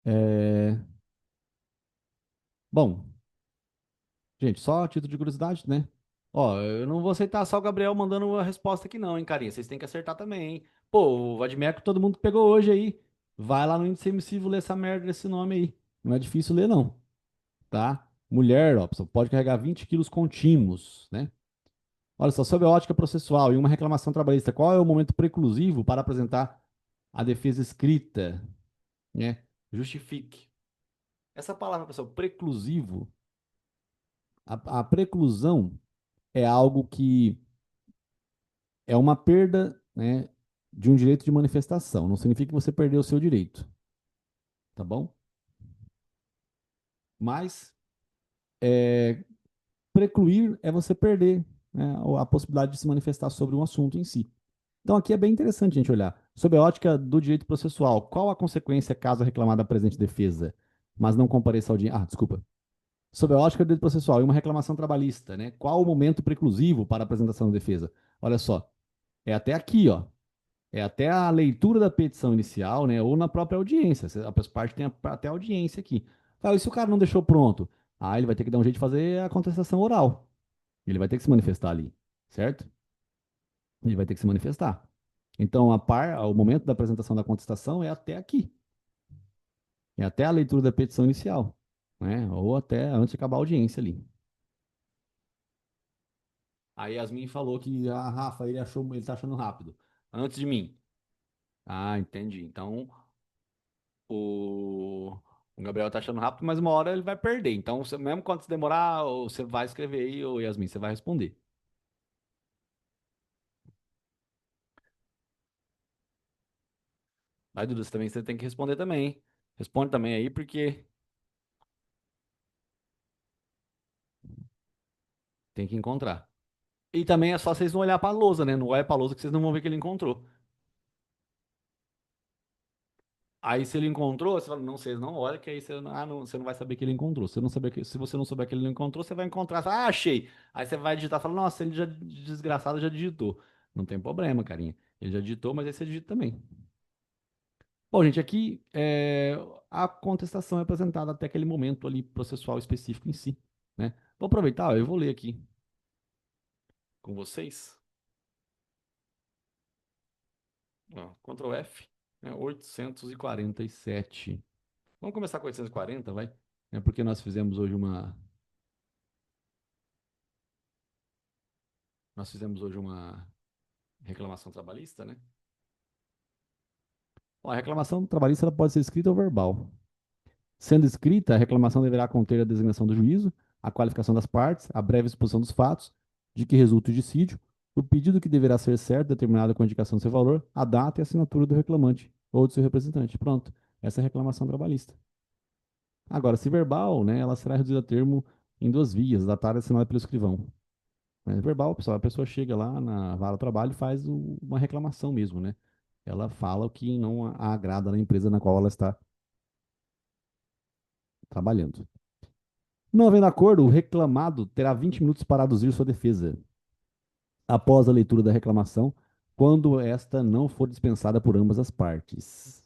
É, Bom, gente, só a título de curiosidade, né? Ó, eu não vou aceitar só o Gabriel mandando a resposta aqui não, hein, carinha? Vocês têm que acertar também, hein? Pô, o Vadmeco todo mundo pegou hoje aí. Vai lá no índice emissivo ler essa merda desse nome aí. Não é difícil ler, não, tá? Mulher, ó, pessoal, pode carregar 20 quilos contínuos, né? Olha só, sob a ótica processual e uma reclamação trabalhista, qual é o momento preclusivo para apresentar a defesa escrita, né? Justifique. Essa palavra, pessoal, preclusivo, a preclusão é algo que é uma perda, né, de um direito de manifestação. Não significa que você perdeu o seu direito, tá bom? Mas precluir é você perder, né, a possibilidade de se manifestar sobre um assunto em si. Então aqui é bem interessante a gente olhar. Sob a ótica do direito processual, qual a consequência caso a reclamada apresente defesa, mas não compareça ao dia? Ah, desculpa. Sob a ótica do direito processual e uma reclamação trabalhista, né? Qual o momento preclusivo para a apresentação da defesa? Olha só, é até aqui, ó. É até a leitura da petição inicial, né? Ou na própria audiência. A parte tem até a audiência aqui. Ah, e se o cara não deixou pronto? Ah, ele vai ter que dar um jeito de fazer a contestação oral. Ele vai ter que se manifestar ali, certo? Ele vai ter que se manifestar. Então, o momento da apresentação da contestação é até aqui. É até a leitura da petição inicial, né? Ou até antes de acabar a audiência ali. Aí Yasmin falou que a Rafa, ele tá achando rápido. Antes de mim. Ah, entendi. Então, o, o Gabriel tá achando rápido, mas uma hora ele vai perder. Então, mesmo quando você demorar, você vai escrever aí, ô Yasmin, você vai responder. Vai, Dudu, você também você tem que responder também, hein? Responde também aí, porque tem que encontrar. E também é só vocês não olhar pra lousa, né? Não olha pra lousa que vocês não vão ver que ele encontrou. Aí se ele encontrou, você fala, não, vocês não olham, que aí você não vai saber que ele encontrou. Se você não souber que ele não encontrou, você vai encontrar, você fala, ah, achei. Aí você vai digitar, fala, nossa, ele já, desgraçado, já digitou. Não tem problema, carinha. Ele já digitou, mas aí você digita também. Bom, gente, aqui a contestação é apresentada até aquele momento ali processual específico em si, né? Vou aproveitar, ó, eu vou ler aqui com vocês. Ó, Ctrl F, né, 847. Vamos começar com 840, vai? É porque nós fizemos hoje uma reclamação trabalhista, né? Ó, a reclamação trabalhista ela pode ser escrita ou verbal. Sendo escrita, a reclamação deverá conter a designação do juízo, a qualificação das partes, a breve exposição dos fatos, de que resulta o dissídio, o pedido que deverá ser certo, determinado com a indicação do seu valor, a data e a assinatura do reclamante ou do seu representante. Pronto. Essa é a reclamação trabalhista. Agora, se verbal, né, ela será reduzida a termo em duas vias, datada e assinada pelo escrivão. Verbal, pessoal, a pessoa chega lá na vara do trabalho e faz uma reclamação mesmo, né? Ela fala o que não a agrada na empresa na qual ela está trabalhando. Não havendo acordo, o reclamado terá 20 minutos para aduzir sua defesa, após a leitura da reclamação, quando esta não for dispensada por ambas as partes.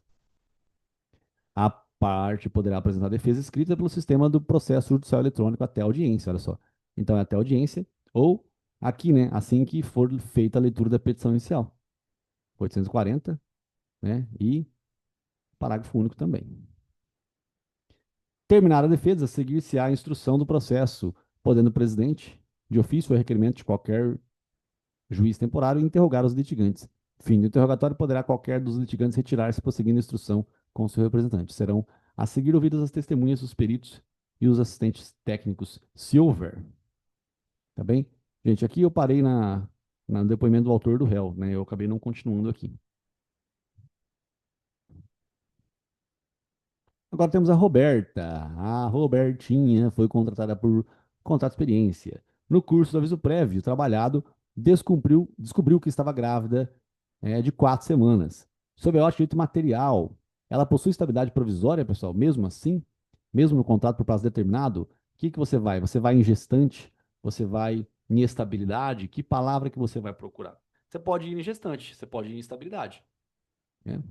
A parte poderá apresentar defesa escrita pelo sistema do processo judicial eletrônico até a audiência, olha só. Então é até a audiência, ou aqui, né, assim que for feita a leitura da petição inicial. 840, né, e parágrafo único também. Terminada a defesa, seguir-se-á a instrução do processo, podendo o presidente, de ofício ou requerimento de qualquer juiz temporário, interrogar os litigantes. Fim do interrogatório, poderá qualquer dos litigantes retirar-se, prosseguindo a instrução com seu representante. Serão a seguir ouvidas as testemunhas, os peritos e os assistentes técnicos, se houver. Tá bem? Gente, aqui eu parei no depoimento do autor do réu, né? Eu acabei não continuando aqui. Agora temos a Roberta. A Robertinha foi contratada por contrato de experiência. No curso do aviso prévio trabalhado, descobriu que estava grávida de 4 semanas. Sob a ótica de direito material, ela possui estabilidade provisória, pessoal? Mesmo assim? Mesmo no contrato por prazo determinado? O que você vai? Você vai em gestante? Você vai em estabilidade? Que palavra que você vai procurar? Você pode ir em gestante, você pode ir em estabilidade, né?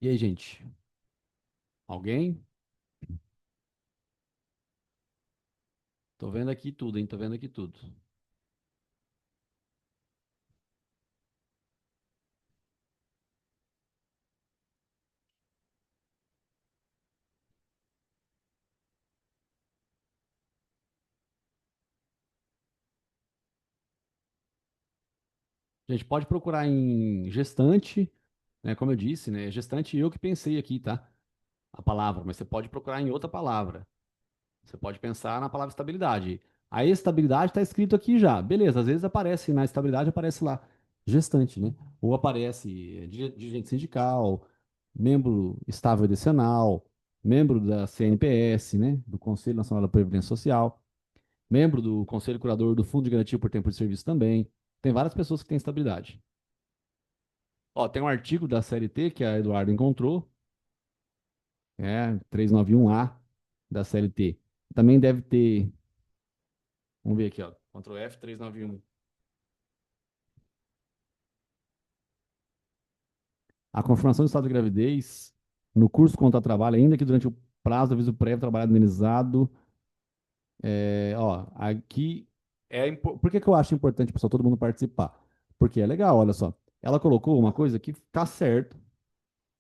E aí, gente? Alguém? Tô vendo aqui tudo, hein? Tô vendo aqui tudo. A gente pode procurar em gestante, né? Como eu disse, né? Gestante eu que pensei aqui, tá? A palavra, mas você pode procurar em outra palavra. Você pode pensar na palavra estabilidade. A estabilidade está escrito aqui já. Beleza, às vezes aparece na estabilidade, aparece lá, gestante, né? Ou aparece dirigente sindical, membro estável decenal, membro da CNPS, né? Do Conselho Nacional da Previdência Social, membro do Conselho Curador do Fundo de Garantia por Tempo de Serviço também. Tem várias pessoas que têm estabilidade. Ó, tem um artigo da CLT que a Eduardo encontrou, 391A da CLT. Também deve ter. Vamos ver aqui, ó. Ctrl F 391. A confirmação do estado de gravidez no curso contra trabalho, ainda que durante o prazo do aviso prévio, trabalhado indenizado. Ó, aqui por que que eu acho importante, pessoal, todo mundo participar? Porque é legal, olha só. Ela colocou uma coisa que tá certo,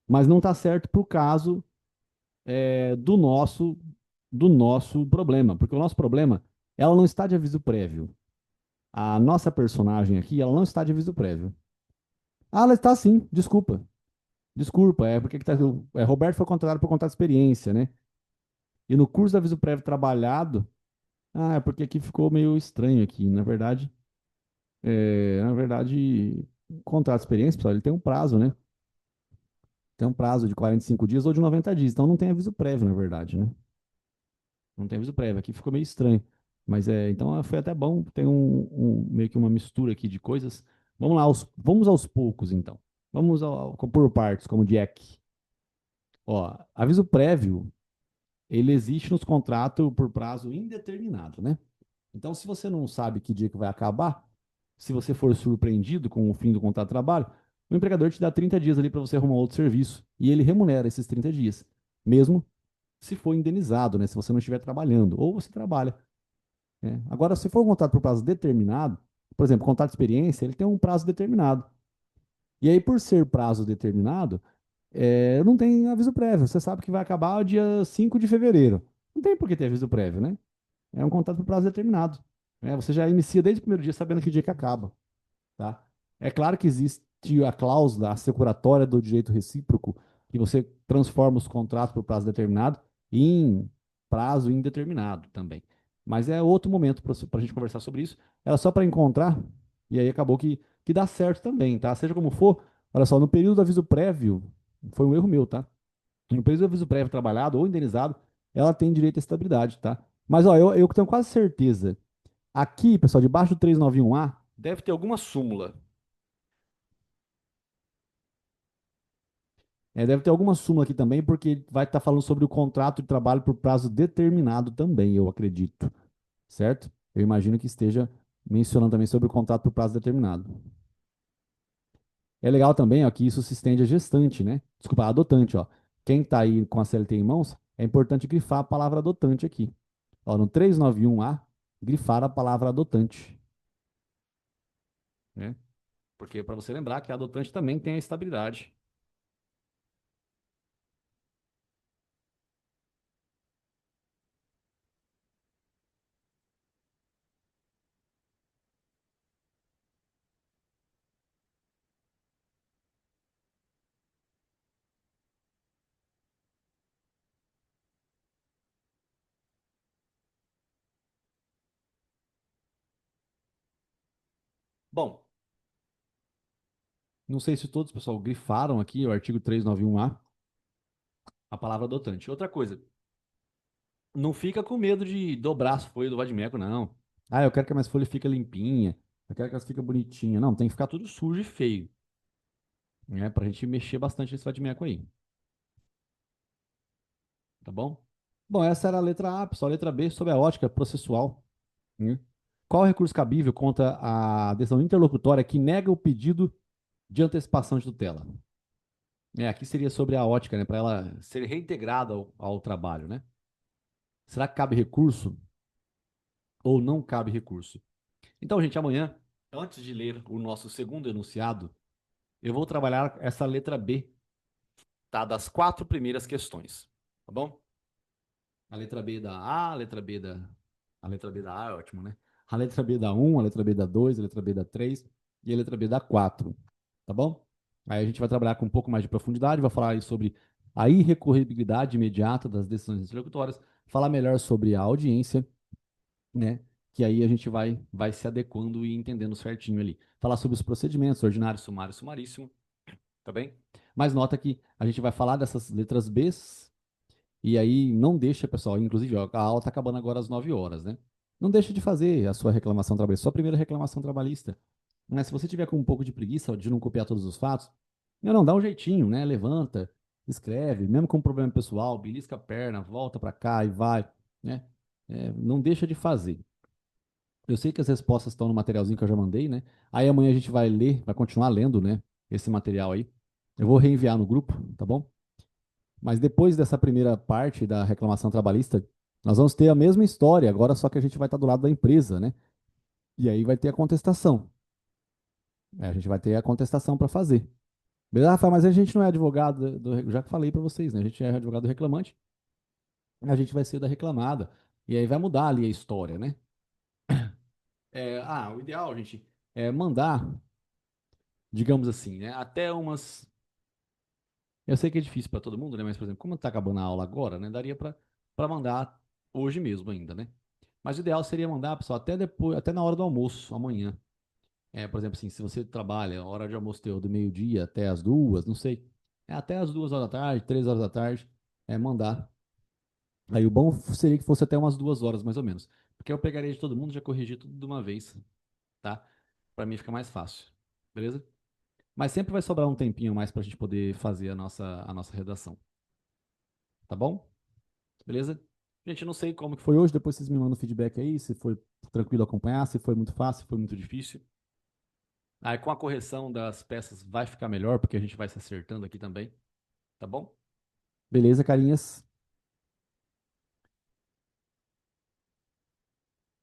mas não tá certo pro caso do nosso problema, porque o nosso problema, ela não está de aviso prévio. A nossa personagem aqui, ela não está de aviso prévio. Ah, ela está sim, desculpa. Desculpa, é porque que tá, Roberto foi contratado por contato de experiência, né? E no curso de aviso prévio trabalhado, é porque aqui ficou meio estranho aqui. Na verdade, contrato de experiência, pessoal, ele tem um prazo, né? Tem um prazo de 45 dias ou de 90 dias. Então não tem aviso prévio, na verdade, né? Não tem aviso prévio. Aqui ficou meio estranho. Mas então foi até bom. Tem meio que uma mistura aqui de coisas. Vamos lá, vamos aos poucos, então. Vamos por partes, como Jack. Ó, aviso prévio ele existe nos contratos por prazo indeterminado, né? Então, se você não sabe que dia que vai acabar, se você for surpreendido com o fim do contrato de trabalho, o empregador te dá 30 dias ali para você arrumar outro serviço e ele remunera esses 30 dias, mesmo se for indenizado, né? Se você não estiver trabalhando ou você trabalha, né? Agora, se for um contrato por prazo determinado, por exemplo, contrato de experiência, ele tem um prazo determinado. E aí, por ser prazo determinado, não tem aviso prévio. Você sabe que vai acabar o dia 5 de fevereiro. Não tem por que ter aviso prévio, né? É um contrato por prazo determinado. Né? Você já inicia desde o primeiro dia sabendo que dia que acaba. Tá? É claro que existe a cláusula assecuratória do direito recíproco, que você transforma os contratos por prazo determinado em prazo indeterminado também. Mas é outro momento para a gente conversar sobre isso. Era só para encontrar, e aí acabou que dá certo também, tá? Seja como for, olha só, no período do aviso prévio, foi um erro meu, tá? No período do aviso prévio trabalhado ou indenizado, ela tem direito à estabilidade, tá? Mas ó, eu tenho quase certeza. Aqui, pessoal, debaixo do 391A, deve ter alguma súmula. Deve ter alguma súmula aqui também, porque vai estar falando sobre o contrato de trabalho por prazo determinado também, eu acredito. Certo? Eu imagino que esteja mencionando também sobre o contrato por prazo determinado. É legal também, ó, que isso se estende a gestante, né? Desculpa, a adotante, ó. Quem está aí com a CLT em mãos, é importante grifar a palavra adotante aqui. Ó, no 391A, grifar a palavra adotante, né? Porque para você lembrar que a adotante também tem a estabilidade. Bom, não sei se todos, pessoal, grifaram aqui o artigo 391A, a palavra adotante. Outra coisa, não fica com medo de dobrar as folhas do vadimeco, não. Ah, eu quero que a minha folha fique limpinha, eu quero que elas fiquem bonitinhas. Não, tem que ficar tudo sujo e feio, né? Pra gente mexer bastante nesse vadimeco aí, tá bom? Bom, essa era a letra A, pessoal. A letra B, sobre a ótica processual, né? Qual é o recurso cabível contra a decisão interlocutória que nega o pedido de antecipação de tutela? Aqui seria sobre a ótica, né? Para ela ser reintegrada ao trabalho, né? Será que cabe recurso ou não cabe recurso? Então, gente, amanhã, antes de ler o nosso segundo enunciado, eu vou trabalhar essa letra B, tá? Das quatro primeiras questões, tá bom? A letra B da A, a letra B da. A letra B da A é ótimo, né? A letra B da um, a letra B da 2, a letra B da 3 e a letra B da 4, tá bom? Aí a gente vai trabalhar com um pouco mais de profundidade, vai falar aí sobre a irrecorribilidade imediata das decisões interlocutórias, falar melhor sobre a audiência, né? Que aí a gente vai se adequando e entendendo certinho ali. Falar sobre os procedimentos, ordinário, sumário, sumaríssimo, tá bem? Mas nota que a gente vai falar dessas letras B e aí não deixa, pessoal, inclusive, ó, a aula está acabando agora às 9 horas, né? Não deixa de fazer a sua reclamação trabalhista, sua primeira reclamação trabalhista. Né? Se você tiver com um pouco de preguiça de não copiar todos os fatos, não, dá um jeitinho, né? Levanta, escreve, mesmo com um problema pessoal, belisca a perna, volta para cá e vai, né? Não deixa de fazer. Eu sei que as respostas estão no materialzinho que eu já mandei, né? Aí amanhã a gente vai ler, vai continuar lendo, né? Esse material aí. Eu vou reenviar no grupo, tá bom? Mas depois dessa primeira parte da reclamação trabalhista, nós vamos ter a mesma história, agora só que a gente vai estar do lado da empresa, né? E aí vai ter a contestação. A gente vai ter a contestação para fazer. Beleza, Rafael? Mas a gente não é advogado já falei para vocês, né? A gente é advogado do reclamante, a gente vai ser da reclamada. E aí vai mudar ali a história, né? O ideal, gente, é mandar, digamos assim, né? Até umas. Eu sei que é difícil para todo mundo, né? Mas, por exemplo, como está acabando a aula agora, né? Daria para mandar hoje mesmo ainda, né? Mas o ideal seria mandar, pessoal, até depois, até na hora do almoço, amanhã. Por exemplo, assim, se você trabalha, a hora de almoço teu do meio-dia até as 2, não sei. Até as 2 horas da tarde, 3 horas da tarde, mandar. Aí o bom seria que fosse até umas 2 horas, mais ou menos. Porque eu pegaria de todo mundo e já corrigi tudo de uma vez, tá? Para mim fica mais fácil. Beleza? Mas sempre vai sobrar um tempinho mais para a gente poder fazer a nossa redação. Tá bom? Beleza? Gente, eu não sei como que foi hoje, depois vocês me mandam feedback aí, se foi tranquilo acompanhar, se foi muito fácil, se foi muito difícil. Aí com a correção das peças vai ficar melhor, porque a gente vai se acertando aqui também, tá bom? Beleza, carinhas?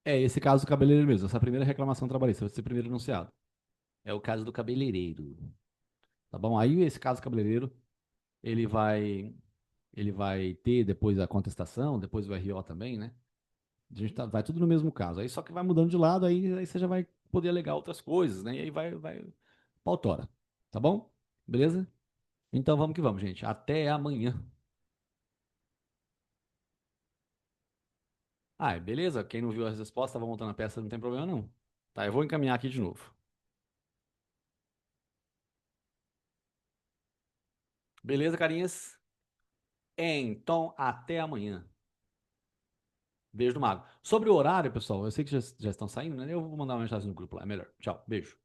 Esse caso do cabeleireiro mesmo, essa primeira reclamação trabalhista, vai ser primeiro enunciado. É o caso do cabeleireiro, tá bom? Aí esse caso do cabeleireiro, ele vai ele vai ter depois a contestação, depois o RO também, né? A gente vai tudo no mesmo caso. Aí só que vai mudando de lado, aí você já vai poder alegar outras coisas, né? E aí vai pautora, tá bom? Beleza? Então vamos que vamos, gente. Até amanhã. Beleza? Quem não viu as respostas, vai montando a peça, não tem problema não. Tá, eu vou encaminhar aqui de novo. Beleza, carinhas? Então, até amanhã. Beijo do Mago. Sobre o horário, pessoal, eu sei que já estão saindo, né? Eu vou mandar uma mensagem no grupo lá. É melhor. Tchau. Beijo.